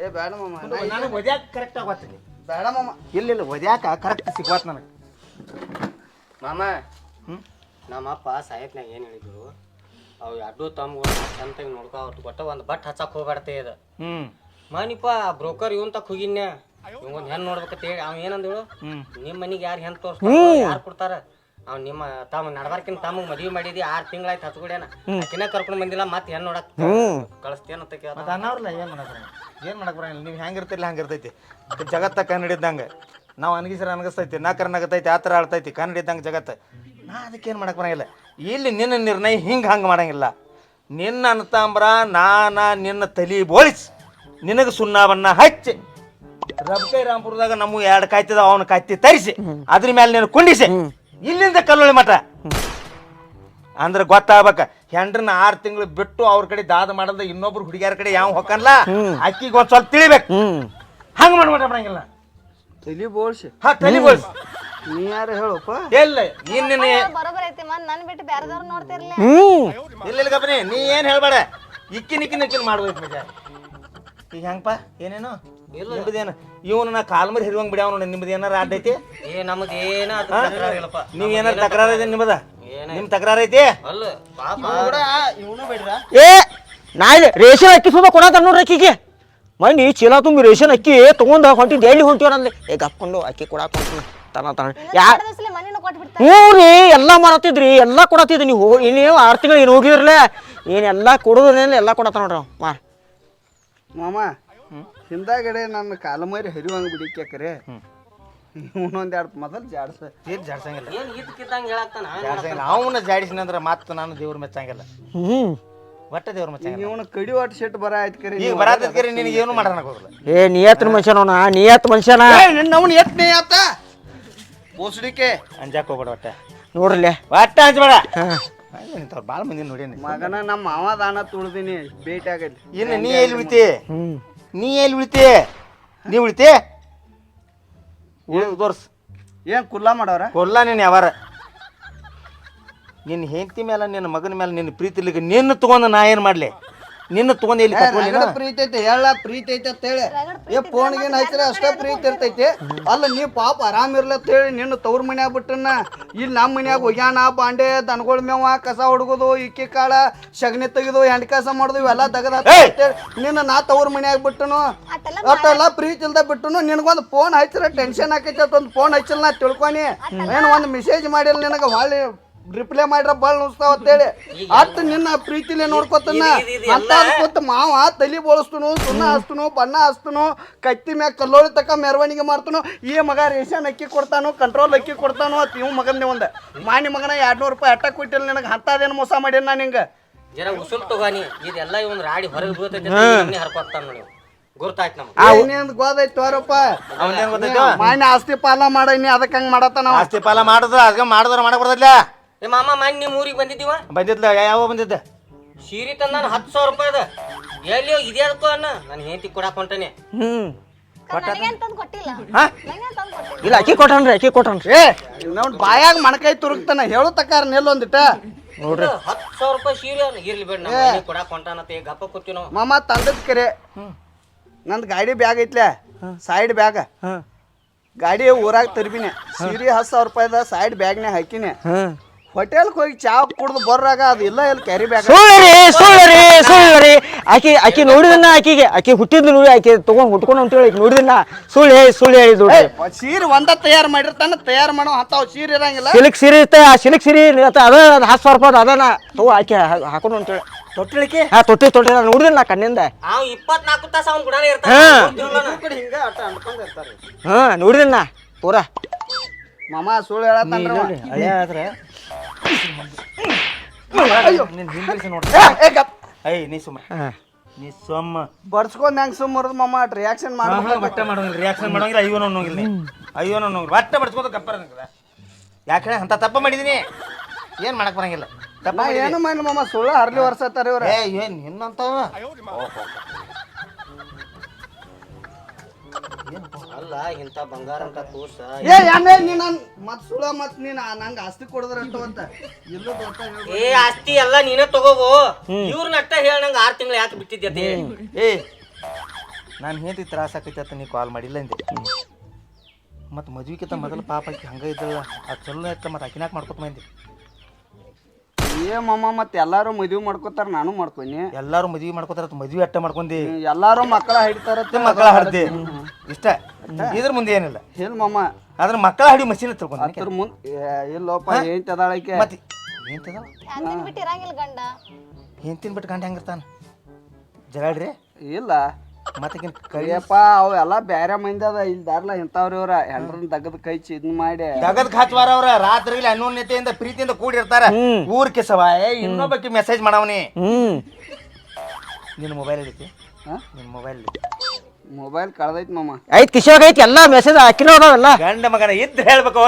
ಏ ಬೇಡ ಮಾಮ, ನನಗೆ ಒದ್ಯಾಕ ಕರೆಕ್ಟ್ ಆಗೋತೀನಿ. ಬೇಡ ಮಾಮ. ಇಲ್ಲ ಒದ್ಯಾಕ ಕರೆಕ್ಟ್ ಸಿಗ್ವಾತ್ ನನಗೆ. ಮಾಮ ನಮ್ಮ ಅಪ್ಪ ಸಾಯತ್ನಾಗ ಏನು ಹೇಳಿದ್ರು, ಅವು ಎರಡು ತಮ್ಗಳು ಚಂತಾಗಿ ನೋಡ್ಕೊ ಅವ್ರು ಕೊಟ್ಟ ಒಂದು ಬಟ್ ಹಚ್ಚಕ್ಕೆ ಹೋಗ್ಬೇಡ್ತೇ ಇದು. ಮನಿಪ್ಪ ಬ್ರೋಕರ್ ಇವನ್ ತಕ್ ಹೋಗಿನ್ಯ, ಇವಂಗೊಂದು ಹೆಣ್ಣು ನೋಡ್ಬೇಕಂತ ಹೇಳಿ ಅವ್ ಏನಂದೇಳು, ನಿಮ್ಮ ಮನೆಗೆ ಯಾರು ಹೆಣ್ಣು ತೋರಿಸ್ತಾರ ಯಾರು ಕೊಡ್ತಾರ, ಅವ್ ನಿಮ್ಮ ತಮ್ಮ ನಡಬಾರ್ಕಿನ ತಮಗೆ ಮದುವೆ ಮಾಡಿದಿ 6 ತಿಂಗಳಾಯ್ತು ಹಚ್ಕೊಡ್ಯಾನ, ಆಕಿನ ಕರ್ಕೊಂಡು ಬಂದಿಲ್ಲ ಮತ್ತೆ ಹೆಣ್ಣು ನೋಡಕ್ ಕಳಿಸ್ತೇನಂತ ಕೇಳ್ದ. ಅನ್ನೋರ್ಲ ಏನು ಮಾಡಕ್ ಬರಂಗಿಲ್ಲ. ನೀವು ಹೆಂಗಿರ್ತಿಲ್ಲ ಹಂಗಿರ್ತೈತಿ. ಜಗತ್ತ ಕನ್ನಡಿದ್ದಂಗೆ ನಾವು ಅನ್ಗಿಸ್ರ ಅನ್ಗಿಸ್ತೈತಿ, ನಾ ಕರ್ನಾಗತೈತಿ, ಆ ಥರ ಆಳ್ತೈತಿ ಕನ್ನಡಿದ್ದಂಗೆ ಜಗತ್ತು. ನಾ ಅದಕ್ಕೇನು ಮಾಡಕ್ ಬರಂಗಿಲ್ಲ. ಇಲ್ಲಿ ನಿನ್ನ ನಿರ್ಣಯ ಹಂಗೆ ಮಾಡಂಗಿಲ್ಲ. ನಿನ್ನ ಅನ್ತಾಂಬ್ರ ನಿನ್ನ ತಲಿ ಬೋಳಿಸಿ ನಿನಗೆ ಸುಣ್ಣಾಬನ್ನ ಹಚ್ಚಿ ರಬ್ಕೈ ರಾಂಪುರದಾಗ ನಮ್ಮ 2 ಕಾಯ್ತಿದ ಅವನ ಕಾಯ್ತಿ ತರಿಸಿ ಅದ್ರ ಮೇಲೆ ನೀನು ಕುಂಡಿಸಿ ಇಲ್ಲಿಂದ ಕಲ್ಲೊಳಿ ಮಠ ಅಂದ್ರೆ ಗೊತ್ತಾಗ್ಬೇಕ. ಹೆಂಡ್ರನ್ನ 6 ತಿಂಗಳು ಬಿಟ್ಟು ಅವ್ರ ಕಡೆ ದಾದ ಮಾಡದ ಇನ್ನೊಬ್ರು ಹುಡುಗಿಯರ ಕಡೆ ಯಾವ ಹೊಕ್ಕನ್ಲ ಅಕ್ಕಿಗೆ ಒಂದ್ ಸ್ವಲ್ಪ ತಿಳಿಬೇಕು. ಹಂಗ ಮಾಡಂಗಿಲ್ಲ. ತಲಿ ಬೋಳ್ಸಿ ತಲಿ ಬೋಳ್ಸಿ ನೀ ಯಾರು ಹೇಳಪ್ಪ. ಇಲ್ಲ ನಿನ್ನ ಬರೋಬರ್ ಐತಿ ಮನ್ ನನ್ ಬಿಟ್ಟು ಬ್ಯಾರದವ್ರ ನೋಡ್ತಿರ್ಲಿ. ಇಲ್ಲ ಗಪ್ಪನಿ ನೀ ಏನ್ ಹೇಳ್ಬೇಡ. ಇಕ್ಕಿನ ಮಾಡ್ಬೇಕು ಮಜಾ. ಈಗ ಹೆಂಗಪ್ಪ ಏನೇನು ನಿಮ್ದೇನು ಇವನು ನಾ ಕಾಲ್ಮರಿ ಹಿರುವಂಗ್ ಬಿಡ್ಯಾವ ನೋಡಿ. ನಿಮ್ದು ಏನಾರ ಅಡ್ಡ ಐತಿ? ಏ ನಮ್ದು ಏನ ನೀವ್ ಏನಾರ ತಕರಾರ ಐತೆ ನಿಮ್ಮದ? ನಿಮ್ ತಕರಾರ ಐತಿ? ಅಲ್ಲ ಪಾಪ ಇವನು ಬೇಡ್ರ. ಏ ನಾ ಇಲ್ಲಿ ರೇಷನ್ ಅಕ್ಕಿ ಸುಮ್ಮ ಕೊಡತ ನೋಡ್ರಿ ಅಕ್ಕಿಗೆ. ಮಣ್ಣಿ ಚೀಲ ತುಂಬಿ ರೇಷನ್ ಅಕ್ಕಿ ತಗೊಂಡ ಹೊಂಟಿದ್ದು ಎಲ್ಲಿ ಹೊಂಟಿವ ಅಂದ್ಲಿ. ಈಗ ಅಪ್ಕೊಂಡು ಅಕ್ಕಿ ಕೊಡಾಕ ಹೊಂಟಿ ಮನಿನ ಕೊಟ್ಬಿಡ್ತಾರ. ಹ್ಞೂ ರೀ ಎಲ್ಲ ಮಾಡತ್ತಿದ್ರಿ, ಎಲ್ಲ ಕೊಡತ್ತಿದ್ರಿ. ನೀವು ಇನ್ನೇನು 6 ತಿಂಗಳು ಏನು ಹೋಗಿರ್ಲ ಏನೆಲ್ಲ ಕೊಡೋದೇನಿಲ್ಲ ಎಲ್ಲ ಕೊಡತ್ತ ನೋಡ್ರಿ ಮಾ ಮಾಮ. ಹಿಂದಾಗಡೆ ನನ್ನ ಕಾಲಮರಿ ಹರಿವಂಗ ಬಿಡಿಕ್ಯಾಕರೆ ಇವನೊಂದು 2 ಮೊದಲು ಜಾಡ್ಸ ಏನ್ ಜಾಡ್ಸಂಗಿಲ್ಲ. ಏನ್ ಇದ್ಕಿದ್ದಂಗೆ ಹೇಳಾಕ್ತಾನ. ಅವನ್ನ ಜಾಡಿಸಿನಂದ್ರ ಮಾತು ನಾನು ದೇವ್ರ ಮೆಚ್ಚಂಗಿಲ್ಲ. ಒಟ್ಟ ದೇವ್ರ ಮೆಚ್ಚಂಗಿಲ್ಲ. ಇವನು ಕಡಿ ಒಟ್ಟು ಶೆಟ್ ಬರ ಆಯ್ತು ಕರೆ. ಈಗ ಬರಾತದ ಕರೆ ನಿನಗೆ ಏನು ಮಾಡೋಣ ಹೋಗಲ್ಲ. ಏ ನಿಯತ್ ಮನುಷ್ಯನವನ ನಿಯತ್ ಮನುಷ್ಯನ. ಅವನು ಎತ್ತನೇ ಆತ ಬೋಸಡಿಕೆ ಅಂಜಾಕ್ ಹೋಗ್ಬೇಡ. ಒಟ್ಟ ನೋಡ್ರಲ್ಲೇ ಒಟ್ಟ ಅಂಜಬೇಡ. ಭಾಳ ಮಂದಿ ನೋಡೇನಿ ಮಗನ ನಮ್ಮ ಮಾವ ದಾನ ತುಳ್ದಿನಿ ಭೇಟಿ ಆಗಲಿ. ಇನ್ನು ನೀ ಎಲ್ಲಿ ಉಳಿತಿ? ನೀ ಎಲ್ಲಿ ಉಳಿತಿ? ನೀ ಉಳಿತಿ ತೋರ್ಸ್. ಏನ್ ಕುಲ್ಲ ಮಾಡವ್ರ? ಕೊಲ್ಲ ನೀನು ಯಾವಾರ ನಿನ್ನ ಹೆಂಡತಿ ಮೇಲೆ ನಿನ್ನ ಮಗನ ಮೇಲೆ ನಿನ್ನ ಪ್ರೀತಿ ಇಲ್ಲಿಗೆ ನಿನ್ನ ತಗೊಂಡು ನಾ ಏನು ಮಾಡಲಿ? ನಿನ್ನ ತಗೊಂಡು ಎಲ್ಲಿ ಪ್ರೀತಿ ಐತೆ ಹೇಳ ಪ್ರೀತಿ ಐತೆ ಅಂತ ಹೇಳಿ ಏ ಫೋನ್ಗೇನು ಹಚ್ಚಿರ ಅಷ್ಟೇ ಪ್ರೀತಿ ಇರ್ತೈತಿ. ಅಲ್ಲ ನೀ ಪಾಪ ಆರಾಮ್ ಇರ್ಲತ್ತ ಹೇಳಿ ನಿನ್ನ ತವ್ರ ಮನ್ಯಾಗ ಬಿಟ್ಟನ ಇಲ್ಲಿ ನಮ್ಮ ಮನ್ಯಾಗ ಒಗ್ಯಾನ ಬಾಂಡೆ ದನಗಳ ಮೇವ ಕಸ ಹೊಡ್ಗೋದು ಇಕ್ಕಿ ಕಾಳ ಸಗಣಿ ತೆಗೆದು ಹೆಂಡ್ ಕಸ ಮಾಡುದು ಇವೆಲ್ಲ ತೆಗದ ನಿನ್ನ ನಾ ತವ್ರ ಮನ್ಯಾಗ ಬಿಟ್ಟನು ಅಷ್ಟೆಲ್ಲ ಪ್ರೀತಿ ಇಲ್ದ ಬಿಟ್ಟನು. ನಿನಗೊಂದು ಫೋನ್ ಹಚ್ಚಿರ ಟೆನ್ಷನ್ ಆಕೈತಿ. ಒಂದು ಫೋನ್ ಹಚ್ಚಿಲ್ಲ ನಾ ತಿಳ್ಕೊನಿ. ಏನು ಒಂದು ಮೆಸೇಜ್ ಮಾಡಿಲ್ಲ ನಿನಗೆ ಹೊಳ್ಳಿ ರಿಪ್ಲೈ ಮಾಡ್ರ ಬಾಳ್ ನುಸ್ತಾವ ಅಂತೇಳಿ ಅಟ್ ನಿನ್ನ ಪ್ರೀತಿಲೇ ನೋಡ್ಕೊತನ ಅಂತ ಗೊತ್ತ ಮಾವ ತಲಿ ಬೋಳಿಸ್ತನು, ಸುಣ್ಣ ಹಸ್ತನು, ಬಣ್ಣ ಹಸ್ತನು, ಕತ್ತಿ ಮ್ಯಾಗ ಕಲ್ಲೋಳಿ ತಕ ಮೆರವಣಿಗೆ ಮಾಡ್ತಾನು. ಈ ಮಗ ರೇಷನ್ ಅಕ್ಕಿ ಕೊಡ್ತಾನು, ಕಂಟ್ರೋಲ್ ಅಕ್ಕಿ ಕೊಡ್ತಾನು ಅಂತ ಇವ್ ಮಗಂದೇ ಒಂದು ಮಾನಿ ಮಗನ 200 ರೂಪಾಯಿ ಅಟ್ಟ ಕೊಟ್ಟಿಲ್ಲ ನಿನಗೆ. ಅಂತದೇನು ಮೋಸ ಮಾಡೇನ ನಾ ನಿಂಗೆ? ಜರ ಉಸುಲ್ ತಗೋನಿ ಇದೆಲ್ಲ ಇವನ್ ರಾಡಿ ಹೊರಗೆ ಬೀಳ್ತೈತಿ ಹರ್ಕೊತಾನ ನೋಡಿ. ಗುರ್ತಾಯ್ತು ನಮ್ಗೆ ಗೋದೈತಿ ತೋರಪ್ಪ. ಮಾನ್ಯ ಆಸ್ತಿ ಪಾಲ ಮಾಡೀನಿ ಅದಕ್ಕೆ ಹಂಗೆ ಮಾಡತ್ತಾನ. ಆಸ್ತಿ ಪಾಲ ಮಾಡಿದ್ರ ಅದ್ಕ ಮಾಡಿದ್ರ ಮಾಡಕ್ ಬರ್ತೈತ್ಲ. ಏ ಮಾಮ ಮನ್ ನಿಮ್ಮ ಊರಿಗೆ ಬಂದಿದ್ದೀವ? ಬಂದಿದ್ಲ. ಯಾವ ಬಂದಿದ್ದ? ಸೀರೆ ತಂದ 10,000 ರೂಪಾಯಿದ. ಎಲ್ಲಿ ಇದೇ ಅದಕ್ಕೋ ಅನ್ನ ನಾನು ಹೆಂಡತಿ ಕೊಡಾಕ್ ಹೊಂಟಾನೆ. ಇಲ್ಲ ಅಕ್ಕಿ ಕೊಟ್ಟನ್ರಿ ಅಕ್ಕಿ ಕೊಟ್ಟನ್ರಿ. ಏ ನಾವು ಬಾಯಾಗ ಮಣಕೈ ತುರುಕ್ತಾನ ಹೇಳು ತಕ್ಕಾರ ನಿಲ್ಲೊಂದಿಟ್ಟ ನೋಡ್ರಿ 10,000 ರೂಪಾಯಿ ಸೀರೆ ಇರ್ಲಿ ಬೇಡ ನಮ್ಮ ಕೊಡಾಕ್ ಹೊಂಟಾನತ್ತೆ ಗಪ್ಪ ಕೂತೀವಿ ನಾವು. ಮಾಮ ತಂದದ್ ಕರೆ ನಂದು ಗಾಡಿ ಬ್ಯಾಗ್ ಐತ್ಲೆ ಸೈಡ್ ಬ್ಯಾಗ್. ಗಾಡಿ ಊರಾಗ ತರ್ಬಿನಿ ಸೀರೆ 10,000 ರೂಪಾಯಿದ ಸೈಡ್ ಬ್ಯಾಗ್ನ್ಯಾಗ ಹಾಕಿನಿ. ಹೋಟೆಲ್ಗೆ ಹೋಗಿ ಚಾ ಕುಡ್ದು ಬರ್ರಾಗ ಅದು ಇಲ್ಲ ಎಲ್ಲಿ ಕ್ಯಾರಿ ಬ್ಯಾಗ್. ಸುಳ್ಳಿ ಆಕಿ ನೋಡಿದನ್ನ ಆಕಿ ಹುಟ್ಟಿದ್ಲು ನೋಡಿ ಆಕಿ ತಗೊಂಡ್ ಹುಟ್ಕೊಂಡು ಅಂತೇಳಿ ನೋಡಿದನ್ನ ಸುಳ್ಳು ಹೇಳಿದ್ರು ಸೀರೆ ಒಂದ ತಯಾರು ಮಾಡಿರ್ತಾನ ತಯಾರು ಮಾಡೋ ಅಂತಾವ್ ಸೀರೆ ಇರಂಗಿಲ್ಲ ಸಿಲ್ಕ್ ಸೀರೆ ಇತ್ತ ಆ ಸಿಲ್ಕ್ ಸೀರೆ ಅದ 10,000 ರೂಪಾಯಿ ಅದನ್ನ ತಗೋ ಆಕಿ ಹಾಕೊಂಡು ಅಂತೇಳಿ ತೊಟ್ಟಿಳಿಕೆ ತೊಟ್ಟಿ ನೋಡಿದಿಲ್ಲ ಕಣ್ಣಿಂದ 24 ತಾಸ ಅವ್ನ ಗುಡಾನೇ ಇರ್ತಾನೆ ಹಿಂಗ ಅಟ್ಟ ಅನ್ಕೊಂಡ್ ಇರ್ತಾರೆ ನೋಡಿದನ್ನ ಪೂರಾ ಮಾಮ ಸುಳ್ಳು ಹೇಳತ್ತಂದ್ರ ಹಳೆ ಆದ್ರೆ ನಿನ್ ಹಿಂದಿರಿಸಿ ನೋಡ್ರಿ ನೀ ಸುಮ್ಮ ನೀ ಸೊಮ್ಮ ಬಡ್ಸ್ಕೊಂಡ್ ಹೆಂಗ್ ಸುಮ್ಮರ್ದು ಮಾಮ ರಿಯಾಕ್ಷನ್ ಮಾಡ್ಬೇಕು ಬಟ್ಟೆ ಮಾಡೋಂಗಿಲ್ಲ ರಿಯಾಕ್ಷನ್ ಮಾಡೋಂಗಿಲ್ಲ ಅಯ್ಯೋ ಅನ್ನೋಂಗಿಲ್ಲ ಅಯ್ಯೋ ಅನ್ನೋಂಗಿಲ್ಲ ಬಟ್ಟೆ ಬಡ್ಸ್ಕೋತ ಕಪ್ಪರ ಯಾಕೆ ಅಂತ ತಪ್ಪ ಮಾಡಿದೀನಿ ಏನ್ ಮಾಡಕ್ ಬರಂಗಿಲ್ಲ ತಪ್ಪ ಏನು ಮಾಡಿ ಮಾಮ ಸುಳ್ಳು ಹರ್ಲಿ ವರ್ಷತ್ತಾರ ಇವ್ರ ಏನ್ ಇನ್ನಂತ ಅಲ್ಲ ಇಂತ ಬಂಗಾರ ಅಂತ ಕೂಸ ನೀನ್ ಮತ್ ಸುಳ್ಳ ಮತ್ ನೀನ್ ನಂಗೆ ಆಸ್ತಿ ಕೊಡದ್ರ ಅಂತ ಎಲ್ಲೋ ಏ ಆಸ್ತಿ ಎಲ್ಲ ನೀನೇ ತಗೋಬೋ ಇವ್ರನ್ನ ಅಟ್ಟ ಹೇಳಂಗ 6 ತಿಂಗಳು ಯಾಕೆ ಬಿಟ್ಟಿದ್ಯತಿ ನಾನು ಹೇಳಿ ತ್ರಾಸ ಆಕೈತಿ ಅಂತ ನೀ ಕಾಲ್ ಮಾಡಿಲ್ಲ ಅಂದೆ ಮತ್ತು ಮದ್ವಿಕಿಂತ ಮೊದಲು ಪಾಪ ಆಕಿ ಹಂಗ ಇದ್ದಲ್ಲ ಅದು ಚಲೋ ಇತ್ತ ಮತ್ತು ಆಕಿನಾಕ್ ಮಾಡ್ಕೊತ ಮಂದಿ ಮಾಮ ಮತ್ ಎಲ್ಲಾರು ಮದ್ವಿ ಮಾಡ್ಕೋತಾರ ನಾನು ಮಾಡ್ಕೊನಿ ಎಲ್ಲಾರು ಮದ್ವಿ ಮಾಡ್ಕೋತಾರ ಮದ್ವಿ ಅಟ್ಟ ಮಾಡ್ಕೊಂಡಿ ಎಲ್ಲಾರು ಮಕ್ಕಳ ಹಿಡಿತಾರ ಮಕ್ಕಳ ಹಡ್ದೆ ಇಷ್ಟ ಇದ್ರ ಮುಂದೆ ಏನಿಲ್ಲ ಹೇಳ ಮಾಮ ಅದ್ರ ಮಕ್ಕಳ ಹಡಿ ಮಷೀನ್ ತಿಳ್ಕೊಂಡ ಅದ್ರ ಮುಂದ್ ಇಲ್ಲೋಪ ಏಂತ ಅದಾಳಕ್ಕೆ ಮತ್ತೆ ಏಂತದ ಹಂಗಿನ್ ಬಿಟ್ಟು ಇರಂಗಿಲ್ಲ ಗಂಡ ಏಂತಿನ ಬಿಟ್ಟು ಗಂಡ ಹೆಂಗಿರ್ತಾನ ಜಗಾಡ್ರಿ ಇಲ್ಲ ಮತ್ತೆ ಕೈಯಪ್ಪ ಅವೆಲ್ಲ ಬ್ಯಾರೆ ಮಂದಿ ಅದ ಇಲ್ದಾರ್ಲ ಇಂಥವ್ರ ಇವ್ರ ಹೆಂಡ್ರನ್ ದಗದ ಕೈ ಚಿದ್ ಮಾಡಿ ಜಗದ್ ಖಾಚ್ವಾರ ಅವ್ರ ರಾತ್ರಿ ಅನ್ಯೋನ್ಯತೆಯಿಂದ ಪ್ರೀತಿಯಿಂದ ಕೂಡಿರ್ತಾರ ಊರ್ ಕೆಸವಾಯ ಇನ್ನೊಬ್ಬಕ್ಕೆ ಮೆಸೇಜ್ ಮಾಡವನಿ ನಿನ್ನ ಮೊಬೈಲ್ ಐತಿ ನಿನ್ನ ಮೊಬೈಲ್ ಮೊಬೈಲ್ ಕಳ್ದೈತಿ ಮಾಮ ಐತ್ ಕಿಶೋರ್ ಐತಿ ಎಲ್ಲಾ ಮೆಸೇಜ್ ಹಾಕಿನ ಅದಾವೆಲ್ಲ ಗಂಡ ಮಗನ ಇದ್ ಹೇಳ್ಬೇಕು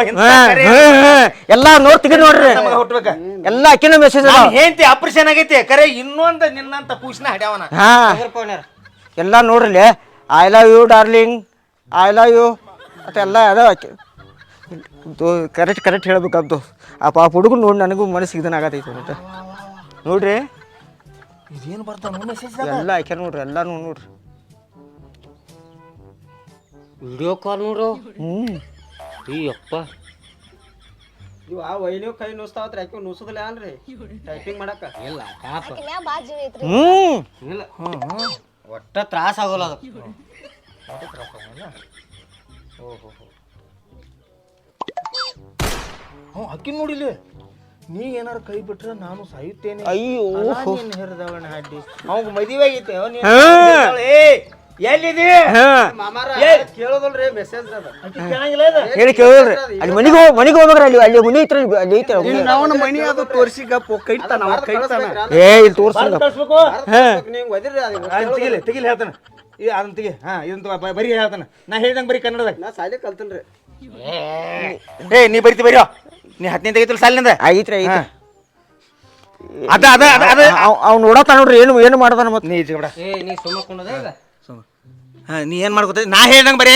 ಎಲ್ಲಾ ತೆಗಿ ನೋಡ್ರಿ ಹುಟ್ಬೇಕ ಎಲ್ಲಾ ಹಾಕಿನ ಮೆಸೇಜ್ ಹೆಂಡತಿ ಆಪರೇಷನ್ ಆಗೈತಿ ಕರೆ ಇನ್ನೊಂದ ನಿನ್ನಂತ ಕೂಸಿನ ಹಡ್ಯಾವನ ಎಲ್ಲ ನೋಡ್ರಿ I love you darling I love you ಎಲ್ಲ ಅದ ಕರೆಕ್ಟ್ ಹೇಳ್ಬೇಕಂತು ಆ ಪಾಪ ಹುಡುಗ ನೋಡಿ ನನಗೂ ಮನಸ್ಸಿಗೆ ಇದನ್ನ ಆಗತೈತಿ ಅಂತ ನೋಡ್ರಿ ಇದೇನು ಬರ್ತಾವ ಮೆಸೇಜ್ ಎಲ್ಲ ಹಾಕ್ಯಾರ ನೋಡ್ರಿ ಎಲ್ಲಾನು ನೋಡ್ರಿ ವಿಡಿಯೋ ಕಾಲ್ ನೋಡ್ರು ಅಯ್ಯಪ್ಪ ಇವ್ ಆ ವೈನ್ಯೂ ಕೈ ನುಸ್ತಾವತ್ರಿ ಯಾಕೆ ನುಸುದಿಲ್ಲ ಅಲ್ರಿ ಟೈಪಿಂಗ್ ಮಾಡಕ ಇಲ್ಲ ಪಾಪ ಆಕಿ ಮ್ಯಾಗ ಬಾ ಜೀವ ಐತ್ರಿ ಇಲ್ಲ ಒಟ್ಟ ತ್ರಾಸ ಆಗೋಲ್ಲ ಅದು ಅಕ್ಕಿ ನೋಡಿಲ್ಲ ನೀ ಏನಾರು ಕೈ ಬಿಟ್ರೆ ನಾನು ಸಾಯುತ್ತೇನೆ ಅಯ್ಯೋ ಹೆರದವಣ ಹಾಡಿ ಅವಾಗ ಮದುವೆ ಆಗೈತೆ ಎಲ್ಲಿದೆ ಮಾಮಾರ ಕೇಳೋದಲ್ರಿ ಮೆಸೇಜ್ ಅದ ಕೇಳಂಗಿಲ್ಲ ಹೇಳಿ ಕೇಳ್ರಿ ಅಲ್ಲಿ ಮನಿಗೆ ಹೋಗ್ಬೇಕ್ರಿ ಅಲ್ಲಿ ಮುನಿ ಐತ್ರಿ ಅಲ್ಲಿ ಐತಿ ಅವನ ಮನಿ ಅದು ತೋರಿಸಿ ಗಪ್ ಕೈತಾನ ಅವ ಕೈತಾನ ಇಲ್ಲಿ ತೋರ್ಸಲ್ಲ ಕಳ್ಸ್ಬೇಕು ನೀವು ಒದಿರಿ ತೆಗಿಲಿ ಹೇಳ್ತಾನ ಅದನ್ನ ತೆಗಿ ಇದನ್ನ ಬರೀ ಹೇಳ್ತಾನ ನಾ ಹೇಳ್ದಂಗೆ ಬರೀ ಕನ್ನಡದಾಗ ನಾ ಸಾಲಿ ಕಲ್ತನ್ರಿ ನೀ ಬರಿತಿ ಬರೀ ನೀ 10ನೇ ತೆಗಿತಿಲ್ಲ ಸಾಲಿನಿಂದ ಐತ್ರಿ ಐತಿ ಅದ ಅದ ಅದ ಅವ್ನು ನೋಡತ್ತ ನೋಡ್ರಿ ಏನು ಮಾಡ್ತಾನ ಮತ್ತೆ ನೀ ಬಿಡ ನೀ ಸುಮ್ಮಕೊಂಡದ ಈಗ ನೀ ಏನ್ ಮಾಡ್ಕೊತ ನಾ ಹೇಳ್ದಂಗೆ ಬರೀ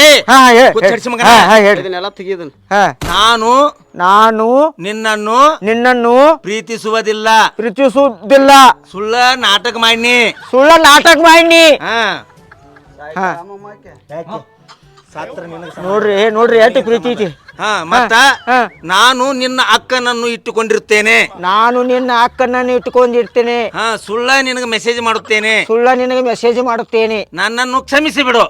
ಇದನ್ನೆಲ್ಲ ತೆಗಿದನ್ ನಾನು ನಿನ್ನನ್ನು ಪ್ರೀತಿಸುವುದಿಲ್ಲ ಸುಳ್ಳ ನಾಟಕ ಮಾಡಿ ನೋಡ್ರಿ ಎಷ್ಟು ಪ್ರೀತಿ ಐತಿ ಮತ್ತ ನಾನು ನಿನ್ನ ಅಕ್ಕನನ್ನು ಇಟ್ಟುಕೊಂಡಿರ್ತೇನೆ ಸುಳ್ಳ ನಿನಗೆ ಮೆಸೇಜ್ ಮಾಡುತ್ತೇನೆ ನನ್ನನ್ನು ಕ್ಷಮಿಸಿಬಿಡು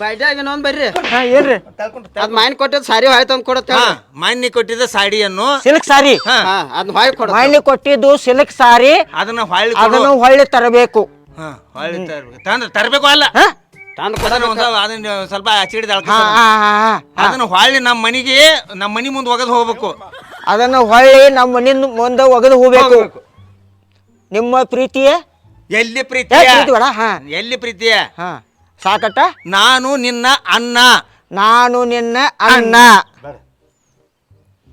ಬೈಡಾಗ ಇನ್ನೊಂದ್ ಬರ್ರಿ ಏನ್ರಿ ಅದ್ ಮಾಯಿನ್ ಕೊಟ್ಟಿದ್ ಸಾರಿ ಹೊಯ್ ತಂದ್ ಕೊಡತ್ತ ಮಾನ್ಯ ಕೊಟ್ಟಿದ್ದ ಸಾಡಿಯನ್ನು ಸಿಲ್ಕ್ ಸಾರಿ ಅದ್ ಹೊಯ್ ಕೊಡ ಮಾನ್ಯ ಕೊಟ್ಟಿದ್ದು ಸಿಲ್ಕ್ ಸಾರಿ ಅದನ್ನ ಹೊಳ್ಳಿ ತರಬೇಕು ತರಬೇಕು ಅಲ್ಲ ಅದನ್ನ ಸ್ವಲ್ಪ ಹಚ್ಚಿಡಿದ ಅದನ್ನ ಹೊಳ್ಳಿ ನಮ್ಮ ಮನಿ ಮುಂದೆ ಒಗದು ಹೋಗ್ಬೇಕು ಅದನ್ನ ಹೊಳ್ಳಿ ನಮ್ಮ ಮನಿ ಮುಂದೆ ಒಗದು ಹೋಗ್ಬೇಕು ನಿಮ್ಮ ಪ್ರೀತಿಯ ಎಲ್ಲಿ ಪ್ರೀತಿಯ ಸಾಕಟ್ಟ ನಾನು ನಿನ್ನ ಅಣ್ಣ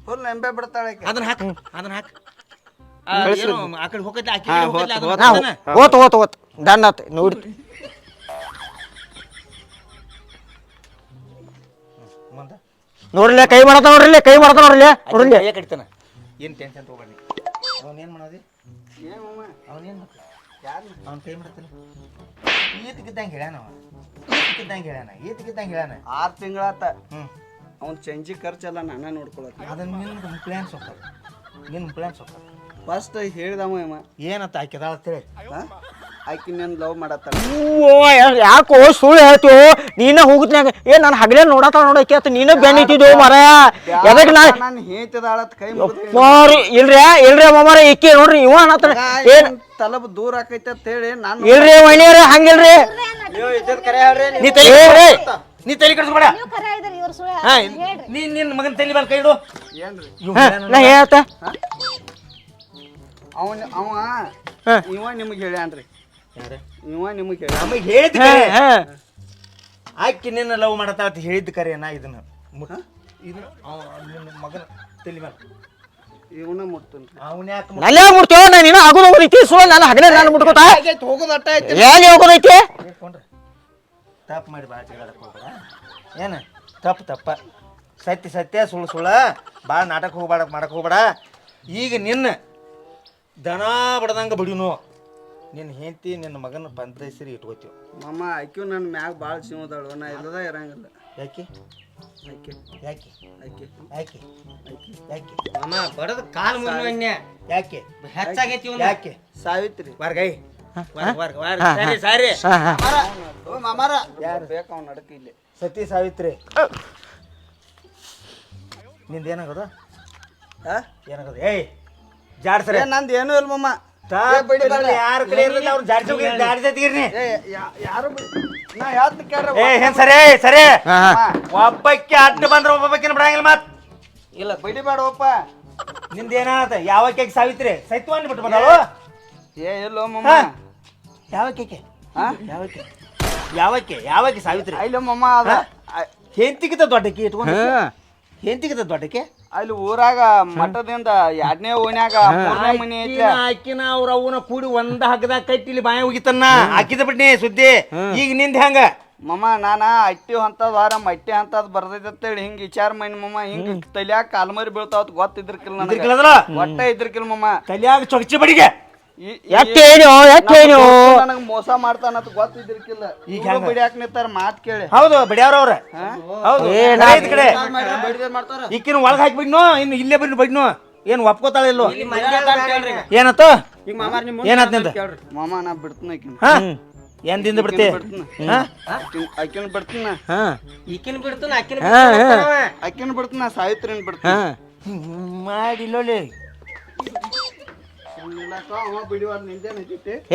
ಫುಲ್ ನೆಂಬೆ ಬಿಡ್ತಾಳೆ ಅದನ್ನ ಹಾಕ ಆ ಕಡೆ ಹೋಗತ್ತೆ ಹೋತ್ ದಂಡ ನೋಡಿ ನೋಡ್ರಿ ಕೈ ಮಾಡತ್ತ ನೋಡ್ರಿ ಕಡಿತಾನ ಏನ್ ಟೆನ್ಷನ್ ತಗೋಬೇಡಿ ಅವನೇನ್ ಮಾಡೋದಿ ಅವನ್ ಕೈ ಮಾಡ್ತಾನೆ ಈತಕ್ಕಿದ್ದಂಗೆ ಹೇಳ್ಯಾನ 6 ತಿಂಗಳಾತ ಅವ್ನ ಚಂಜಿ ಖರ್ಚೆಲ್ಲ ನಾನೇ ನೋಡ್ಕೊಳಕ್ಕೆ ಅದನ್ನ ನಿನ್ನ ಪ್ಲಾನ್ಸ್ ಹೋಗ್ತದೆ ಫಸ್ಟ್ ಹೇಳಿದವ ಇವ ಏನಂತ ಆಕಿದಾಳ ಅಂತೇಳಿ ಆಕಿ ನನ್ ಲವ್ ಮಾಡತ್ತಾಳ. ಯಾಕೋ ಸುಳ್ಳು ಹೇಳ್ತೀವೋ ನೀನ ಹೋಗುತ್ನ್ಯಾಗ ನಾನು ಹಗಲೇ ನೋಡತ್ತಾಳ ನೋಡಕ್ಕೆ ಆತ ನೀನ ಬೆನ್ನಿಟ್ಟಿದ್ವು ಮರ ಎದಕ್ಕೆ ನಾನು ಹೇಳ್ತಿದಾಳತ್ ಕೈ ಇಲ್ರಿ ಮಾಮಾರ ಇಕ್ಕಿ ನೋಡ್ರಿ ಇವ ಅನ್ನತ್ತಾನ ಏನ್ ತಲಬ್ ದೂರ ಆಕೈತೆ ಅಂತ ಹೇಳಿ ನಾನು ಇಲ್ರಿ ಮಣಿಯರ ಹಂಗಿಲ್ರಿ ನೀ ತಲೆ ಕಡಿಸ್ಬೇಡ. ನೀವು ಖರೆ ಇದ್ರಿ ಇವ್ರು ಸುಳ್ಳು ಹಾ ಹೇಳ್ರಿ. ನಿನ್ನ ಮಗನ ತಲೆ ಮೇಲೆ ಕೈ ಇಡು. ಏನ್ರಿ ನಾ ಹೇಳ್ತ ಅವ ಇವ ನಿಮಗೆ ಹೇಳ್ಯಾನ್ರಿ. ಇವ ನಿಮಗೆ ಹೇಳ ನಮಗೆ ಹೇಳಿದ್ ಆಕಿ ನಿನ್ನ ಲವ್ ಮಾಡತ್ತ ಅಂತ ಹೇಳಿದ್ ಕರೆ ನಾ ಇದನ್ನ ಇದನ್ನ ನಿನ್ನ ಮಗನ ತಲೆ ಮೇಲೆ ಇವನ ಮುಟ್ತನ್ರಿ. ಅವನ ಯಾಕೆ ನಲ್ಲೇ ಮುಟ್ತೇವ ನಾನು ಇನ್ನೂ ಆಗೋದು ಹೋಗೋದೈತಿ ಸುಳ್ಳು ನಾನು ಹಗಲೇ ನಾನು ಮುಟ್ಕೋತಾ ಹೋಗೋದು ಅಟ್ಟ ಐತಿ. ಎಲ್ಲಿ ಹೋಗೋದೈತಿ ಹೇಳ್ಕೊಂಡ್ರೆ ತಪ್ಪು ಮಾಡಿ ಭಾಳ ಜಗಳಕ್ಕೆ ಹೋಗ್ಬೇಡ. ಏನು ತಪ್ಪ ಸತ್ಯ ಸತ್ಯ ಸುಳ್ಳು ಸುಳ್ಳ ಭಾಳ ನಾಟಕ ಮಾಡಕ್ಕೆ ಹೋಗ್ಬೇಡ. ಈಗ ನಿನ್ನ ದನ ಬಡ್ದಂಗೆ ಬಡಿನು ನಿನ್ನ ಹೆಂಡತಿ ನಿನ್ನ ಮಗನ ಪಂತೈಸರಿ ಇಟ್ಕೋತೀವಿ. ಮಾಮ ಆಕ್ಯೂ ನನ್ನ ಮ್ಯಾಗ ಭಾಳ ಸಿಗೋದಾಳು, ನಾ ಇಲ್ಲದ ಇರಂಗಿಲ್ಲ. ಯಾಕೆ ಆಕೆ ಯಾಕೆ ಆಕೆ ಯಾಕೆ ಯಾಕೆ ಮಾಮ ಬಡದ ಕಾಲ್ ಮುನ್ನ ಯಾಕೆ ಹೆಚ್ಚಾಗೈತಿ ಯಾಕೆ ಸಾವಿತ್ರಿ ವಾರ್ಗೈ ಸಾರಿ ಸಾರಿ ಮಾಮಾರ ಯಾರು ಬೇಕು ಅವ್ನು ನಡಕ ಇಲ್ಲಿ ಸತಿ ಸಾವಿತ್ರಿ ನಿಂದ ಏನಾಗದ ಏನಾಗದ ಏಯ್ ಜಾಡ್ಸರೆ ನಂದು ಏನೂ ಇಲ್ಲ ಮಾಮ. ಯಾರ ಕಡೆ ಇರಲಿಲ್ಲ ಅವ್ರು ಜಾಡ್ಸತೀರ್ನಿ ಯಾರು ನಾ ಯಾವ್ದು ಕೇಳ್ರಿ ಏ ಏನ್ ಸರಿ ಸರಿ ಒಬ್ಬಕ್ಕೆ ಅಡ್ಡ ಬಂದ್ರೆ ಒಬ್ಬಕ್ಕಿನ ಬಿಡಂಗಿಲ್ಲ ಮತ್ ಇಲ್ಲ ಬಡಿಬೇಡವಪ್ಪ. ನಿಂದ ಏನಾತ ಯಾವ ಕೇಕ್ ಸಾವಿತ್ರಿ ಸೈತ್ವಾನ್ ಬಿಟ್ಟು ಬಂದಾಳು ಇಲ್ಲೋ ಮಾಮ. ಯಾವ ಕೇಕೆ ಯಾವಕ್ಕೆ ಯಾವಕ್ಕೆ ಯಾವಕ್ಕೆ ಸಾವಿತ್ರಿ ಇಲ್ಲ ಮಾಮ ಅದ ಹೆಂತಿಗಿತ ದೊಡ್ಡಕ್ಕೆ ಇಟ್ಕೊಂಡು ಹೆಂತಿಗಿತ ದೊಡ್ಡಕ್ಕೆ ಅಲ್ಲಿ ಊರಾಗ ಮಠದಿಂದ 2ನೇ ಓಣ್ಯಾಗ 3ನೇ ಮನಿ ಐತಿ. ಆಕಿನ ಅವ್ರ ಅವನ ಕೂಡಿ ಒಂದ ಹಗ್ಗದಾಗ ಕಟ್ಟಿ ಇಲ್ಲಿ ಬಾಯ ಹೋಗಿತ್ತನ್ನ ಹಾಕಿದ ಬಿಟ್ನಿ ಸುದ್ದಿ. ಈಗ ನಿಂದ ಹೆಂಗ ಮಾಮ ನಾನ ಅಟ್ಟಿ ಅಂತದ್ ವಾರ ಮಟ್ಟಿ ಅಂತದ್ ಬರ್ದೈತೆ ಅಂತೇಳಿ ಹಿಂಗ ವಿಚಾರ ಮಾಡಿ ಮಾಮ ಹಿಂಗ ತಲ್ಯಾಗ ಕಾಲ್ಮರಿ ಬೀಳ್ತಾವತ್ ಗೊತ್ತಿದ್ರಕಿಲ್ಲ ನನಗೆ ಒಟ್ಟ ಇದ್ರಕಿಲ್ಲ ಮಾಮ. ಕಲ್ಯಾಗ ಚೊಕ್ಚಿ ಬಡಿಗೆ ನನಗ ಮೋಸ ಮಾಡ್ತಾನತ್ ಗೊತ್ತಿದ್ರಕಿಲ್ಲ. ಈಗ ಬಿಡ್ಯಾಕ ನಿಂತಾರ ಮಾತ್ ಕೇಳಿ. ಹೌದು ಬಡಿಯವ್ರವ್ರ ಹೌದು ಕಡೆ ಮಾಡ್ತಾರ. ಈಕಿನ ಒಳಗ ಹಾಕಿ ಬಿಡ್ನು ಇನ್ನು ಇಲ್ಲೇ ಬಿಡ್ ಬಡ್ನು ಏನ್ ಒಪ್ಕೋತಾಳ ಇಲ್ಲೋ ಏನತ್ತ ಏನಾತ್ ನಿಂದ ಮಾಮ ನಾ ಬಿಡ್ತೀನಿ ಆಕಿನ. ಎಂದಿಂದ ಬಿಡ್ತಿ ಆಕಿನ ಬಿಡ್ತೀನ ಈಕಿನ ಬಿಡ್ತಾನ ಆಕಿನ ಬಿಡ್ತೀನ ಸಾವಿತ್ರಿನ ಬಿಡ್ತೀನಿ ಮಾಡಿಲ್ಲೋಲಿ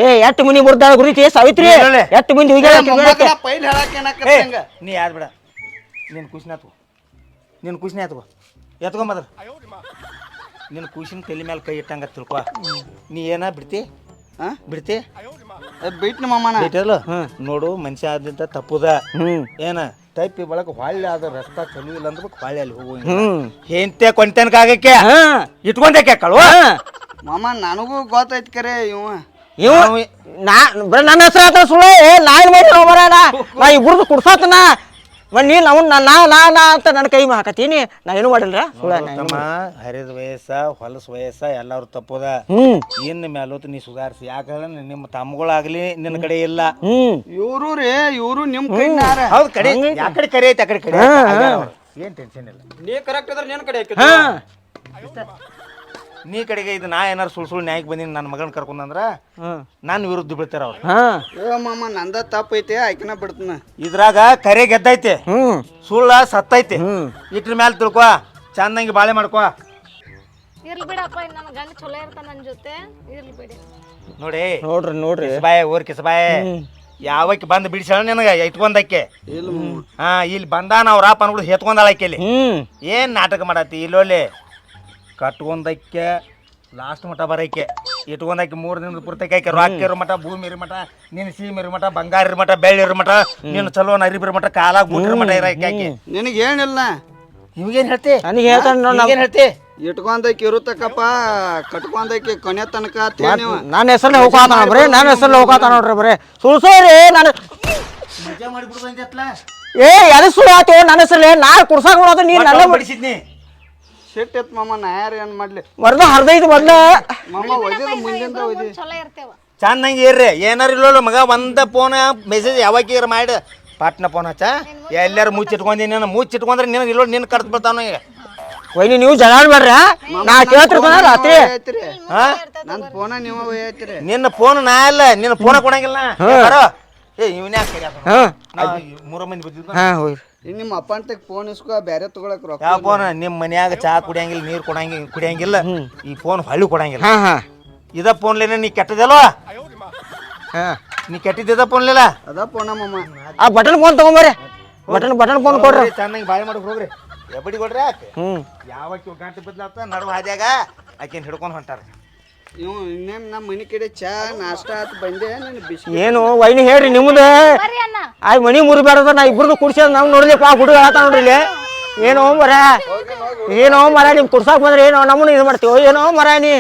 ಏ ಎಷ್ಟು ಮಂದಿ ಮುರ್ದಾಳ ಗುರಿತಿ ಸಾವಿತ್ರಿ ಎಷ್ಟು ಮಂದಿ ಪೈಲ್ ಹೇಳಕ್ ನೀ ಯಾರು ಬಿಡ ನಿನ್ನ ಖುಷಿನ ಆತ್ಕೋ ನಿನ್ನ ಖುಷಿನೇ ಆತ್ಕೋ ಎತ್ಕೊಂಬದ್ರ ನಿನ್ನ ಖುಷಿನ ತಲೆ ಮೇಲೆ ಕೈ ಇಟ್ಟಂಗ ತಿಳ್ಕೊ. ನೀ ಏನ ಬಿಡ್ತಿ ಬಿಡ್ತಿ ಬಿಟ್ನ ಮಾಮನ ಬಿಟ್ಟಲ್ಲ ನೋಡು ಮನುಷ್ಯ ಆದ್ರಿಂದ ತಪ್ಪುದ ಏನ ತಪ್ಪಿ ಬಳಕ ಹೊಳ್ಳಿ ಆದ ರಸ್ತಾ ಚಲೋ ಇಲ್ಲ ಅಂದ್ರೆ ಹೊಳ್ಳಿ ಅಲ್ಲಿ ಹೋಗು ಹೆಂತೆ ಕೊಂತನಕ ಆಗಕ್ಕೆ ಇಟ್ಕೊಂಡಕ್ಕೆ ಕಳುವ ಮಾಮ ನನಗೂ ಗೊತ್ತೈತಿ ಕರೆ ನನ್ನ ಹೆಸರು ಆತ ಸುಳ್ಳು ನಾಯಿ ಮಾಡಿ ನಾ ಇಬ್ರದ್ದು ಕುಡ್ಸಾತನ ನೀ ನಾ ಅಂತ ನನ್ನ ಕೈ ಹಾಕತೀನಿ ನಾ ಏನು ಮಾಡಿಲ್ರ ಸುಳ್ಳ ಹರಿದ ವಯಸ್ಸ ಹೊಲಸ ವಯಸ್ಸ ಎಲ್ಲಾರು ತಪ್ಪದ ಇನ್ನು ಮೇಲೋತು ನೀ ಸುಧಾರಿಸಿ ಯಾಕಂದ್ರೆ ನಿಮ್ಮ ತಮ್ಮಗಳಾಗ್ಲಿ ನಿನ್ನ ಕಡೆ ಇಲ್ಲ ಇವರು ರೀ ಇವರು ನಿಮ್ ಕೈ ಹೌದು ಕಡೆ ಯಾ ಕಡೆ ಕರೆ ಐತೆ ಆ ಕಡೆ ಕಡೆ ಏನ್ ಟೆನ್ಷನ್ ಇಲ್ಲ ನೀ ಕರೆಕ್ಟ್ ಅದ್ರ ನಿನ್ ಕಡೆ ನೀ ಕಡೆಗೆ ಇದು ನಾ ಏನಾರು ಸುಳ್ಳು ನ್ಯಾಯಕ್ಕೆ ಬಂದೀನಿ ನನ್ನ ಮಗನ ಕರ್ಕೊಂಡ್ರ ನಾನು ವಿರುದ್ಧ ಬೀಳ್ತಾರ ಅವ್ರು. ಮಾಮ ನಂದ ತಪ್ಪೈತೆ ಆಕಿನ ಬಿಡ್ತೀನ. ಇದ್ರಾಗ ಕರೆ ಗೆದ್ದೈತೆ ಸುಳ್ಳ ಸತ್ತೈತೆ ಇಟ್ರ ಮ್ಯಾಲ ತಿಳ್ಕೊ ಚಂದಂಗಿ ಬಾಳೆ ಮಾಡ್ಕೊ. ಇರ್ಲಿ ಬಿಡಪ್ಪ ನನ್ನ ಗಂಡ ಚಲೋ ಇರ್ತಾನ ನನ್ನ ಜೊತೆ ಇರ್ಲಿ ಬಿಡಿ. ನೋಡ್ರಿ ಬಾಯ ಊರ್ ಕಿಸಬಾಯ ಯಾವಕ್ಕೆ ಬಂದು ಬಿಡಿಸಳ ನಿನಗ ಇಟ್ಕೊಂಡಕ್ಕೆ ಇಲ್ಲಿ ಬಂದಾನ ಅವ್ರ ಅಪ್ಪನ್ಗಳು ಹೆತ್ಕೊಂಡಾಳ ಆಕೆಲಿ ಏನ್ ನಾಟಕ ಮಾಡತ್ತಿ ಇಲ್ಲೋಲೆ ಕಟ್ಕೊಂಡಕ್ಕೆ ಲಾಸ್ಟ್ ಮಠ ಬರಕ್ಕೆ ಇಟ್ಕೊಂಡಾಕಿ 3 ದಿನದ ಪೂರ್ತಕ್ಕೆ ರಾಕ್ ಇರೋ ಮಠ ಭೂಮಿ ಇರೋ ಮಠ ನೀನು ಸೀಮೆ ಇರೋ ಮಠ ಬಂಗಾರ ಇರೋ ಮಠ ಬೆಳ್ಳಿ ಇರೋ ಮಠ ನೀನು ಚಲೋ ನರಿಬಿರೋ ಮಠ ಕಾಲಾಗ ಬೂಟಿರೋ ಮಠ ಇರಾಕಿ ನಿನಗೆ ಏನಿಲ್ಲ ಇವಾಗೇನ್ ಹೇಳ್ತಿ ನನಗೆ ಹೇಳ್ತಾನ ಏನ್ ಹೇಳ್ತಿ ಇಟ್ಕೊಂಡೈಕಿ ಇರುತ್ತಕ್ಕಪ್ಪ ಕಟ್ಕೊಂಡೈಕಿ ಕೊನೆ ತನಕ ನನ್ನ ಹೆಸರಲ್ಲಿ ಹೋಗಾತಾನ ಬರೀ ನನ್ನ ಹೆಸರಲ್ಲಿ ಹೋಗಾತಾನ ನೋಡ್ರಿ ಬರೀ ಸುಳ್ಸೋರಿ ನಾನು ಮಜಾ ಮಾಡಿಬಿಡ್ದಂತಲ ಎಲ್ಲಿ ಸುಳ್ಳು ಆತು ನನ್ನ ಹೆಸರಲ್ಲಿ ನಾ ಕುಡ್ಸಾಕ ನೋಡೋದು ನೀನು ನನ್ನ ಬಡಿಸಿದ್ನಿ ಸಿಟ್ಟೆತ್ ಮಾಮ ನಾ ಯಾರು ಏನ್ ಮಾಡ್ಲಿ ಮೊದ್ಲು ಹರ್ದೈದು ಮೊದ್ಲ ಮಾಮ ಒಯ್ದಿದ್ದು ಮುಂದಿಂದ ಒಯ್ದಿ ಚಲೋ ಇರ್ತೇವ ಚಂದಂಗೆ ಇರ್ರಿ ಏನಾರು ಇಲ್ಲೋಲ್ಲ ಮಗ ಒಂದ ಫೋನ್ ಮೆಸೇಜ್ ಯಾವಾಗ ಮಾಡಿ ಪಾಟ್ನ ಫೋನ್ ಹಚ್ಚ ಎಲ್ಲಾರು ಮುಚ್ಚಿಟ್ಕೊಂಡಿ ನೀನು ಮುಚ್ಚಿಟ್ಕೊಂಡ್ರೆ ನಿನಗೆ ಇಲ್ಲೋ ನಿನ್ನ ಕಡ್ದು ಬಿಡ್ತಾವ ಈಗ ವೈನಿ ನೀವು ಜಗಾಡ್ಬೇಡ್ರಿ ನಾ ಕೇಳ್ತಿರ್ತಾನ ರಾತ್ರಿ ಹಾ ನನ್ನ ಫೋನ ನೀವು ಒಯ್ಯತ್ರಿ. ನಿನ್ನ ಫೋನ್ ನಾ ಅಲ್ಲ ನಿನ್ನ ಫೋನ ಕೊಡಂಗಿಲ್ಲ ನಾ. ಏ, ಬರೋ ಏ ಇವನ್ಯಾಕ ಮೂರ ಮಂದಿ ಬಂದಿದ್ದ ಹಾ ಹೋಗ್ರಿ ಈಗ ನಿಮ್ಮ ಅಪ್ಪ ಅಂತ ಫೋನ್ ಇಸ್ಕೊ ಬೇರೆ ತಗೊಳಕ್ ರೊಕ್ಕ ಯಾವ ಫೋನ್ ನಿಮ್ಮ ಮನ್ಯಾಗ ಚಾ ಕುಡಿಯಂಗಿಲ್ಲ ನೀರು ಕುಡಿಯಂಗಿಲ್ಲ ಈ ಫೋನ್ ಹೊಳ್ಳಿ ಕೊಡಂಗಿಲ್ಲ ಹಾ ಹಾ ಇದ ಫೋನ್ಲೇನ ನೀ ಕೆಟ್ಟದಲ್ವ ಹಾ ನೀ ಕೆಟ್ಟಿದ್ದ ಫೋನ್ಲಿಲ್ಲ ಅದ ಫೋನ ಮಮ್ಮ. ಆ ಬಟನ್ ಫೋನ್ ತಗೊಂಬರ್ರಿ ಬಟನ್ ಫೋನ್ ಕೊಡ್ರಿ ಚೆನ್ನಾಗಿ ಬಾಯಿ ಮಾಡಕ್ ಹೋಗ್ರಿ ಎಬ್ಬಡಿ ಕೊಡ್ರಿ ಯಾಕೆ ಹ್ಮ್ ಯಾವಾಗ ಗಂಟೆ ಬದ್ಲಾತ ನಡುವ ಹಾದ್ಯಾಗ ಆಕಿನ ಹಿಡ್ಕೊಂಡು ಹೊಂಟಾರ ಇವ್ ಇನ್ನೇನ್ ನಮ್ಮ ಮನಿ ಕಡೆ ಚಾ ನಾಷ್ಟಾ ಆತ್ ಬಂದೆ ನೀನು ಬಿಸಿ ಏನು ವೈನಿ ಹೇಳ್ರಿ ನಿಮ್ದು ಬರ್ರಿ ಅಣ್ಣ ಆಯ್ ಮನಿ ಮುರಿಬೇಡದ ನಾ ಇಬ್ರದ್ದು ಕುಡ್ಸ್ಯಾರ ನಾವು ನೋಡ್ಲಿಪ್ಪ ಹುಡುಗ ಆತ ನೋಡ್ರಿ ಇಲ್ಲಿ ಏನೋ ಮರ ಏನೋ ಮರ ನಿಮ್ ಕುಡ್ಸಾಕ್ ಬಂದ್ರೆ ಏನೋ ನಮ್ಮನ್ನ ಇದು ಮಾಡ್ತೀವೋ ಏನೋ ಮರ ನೀ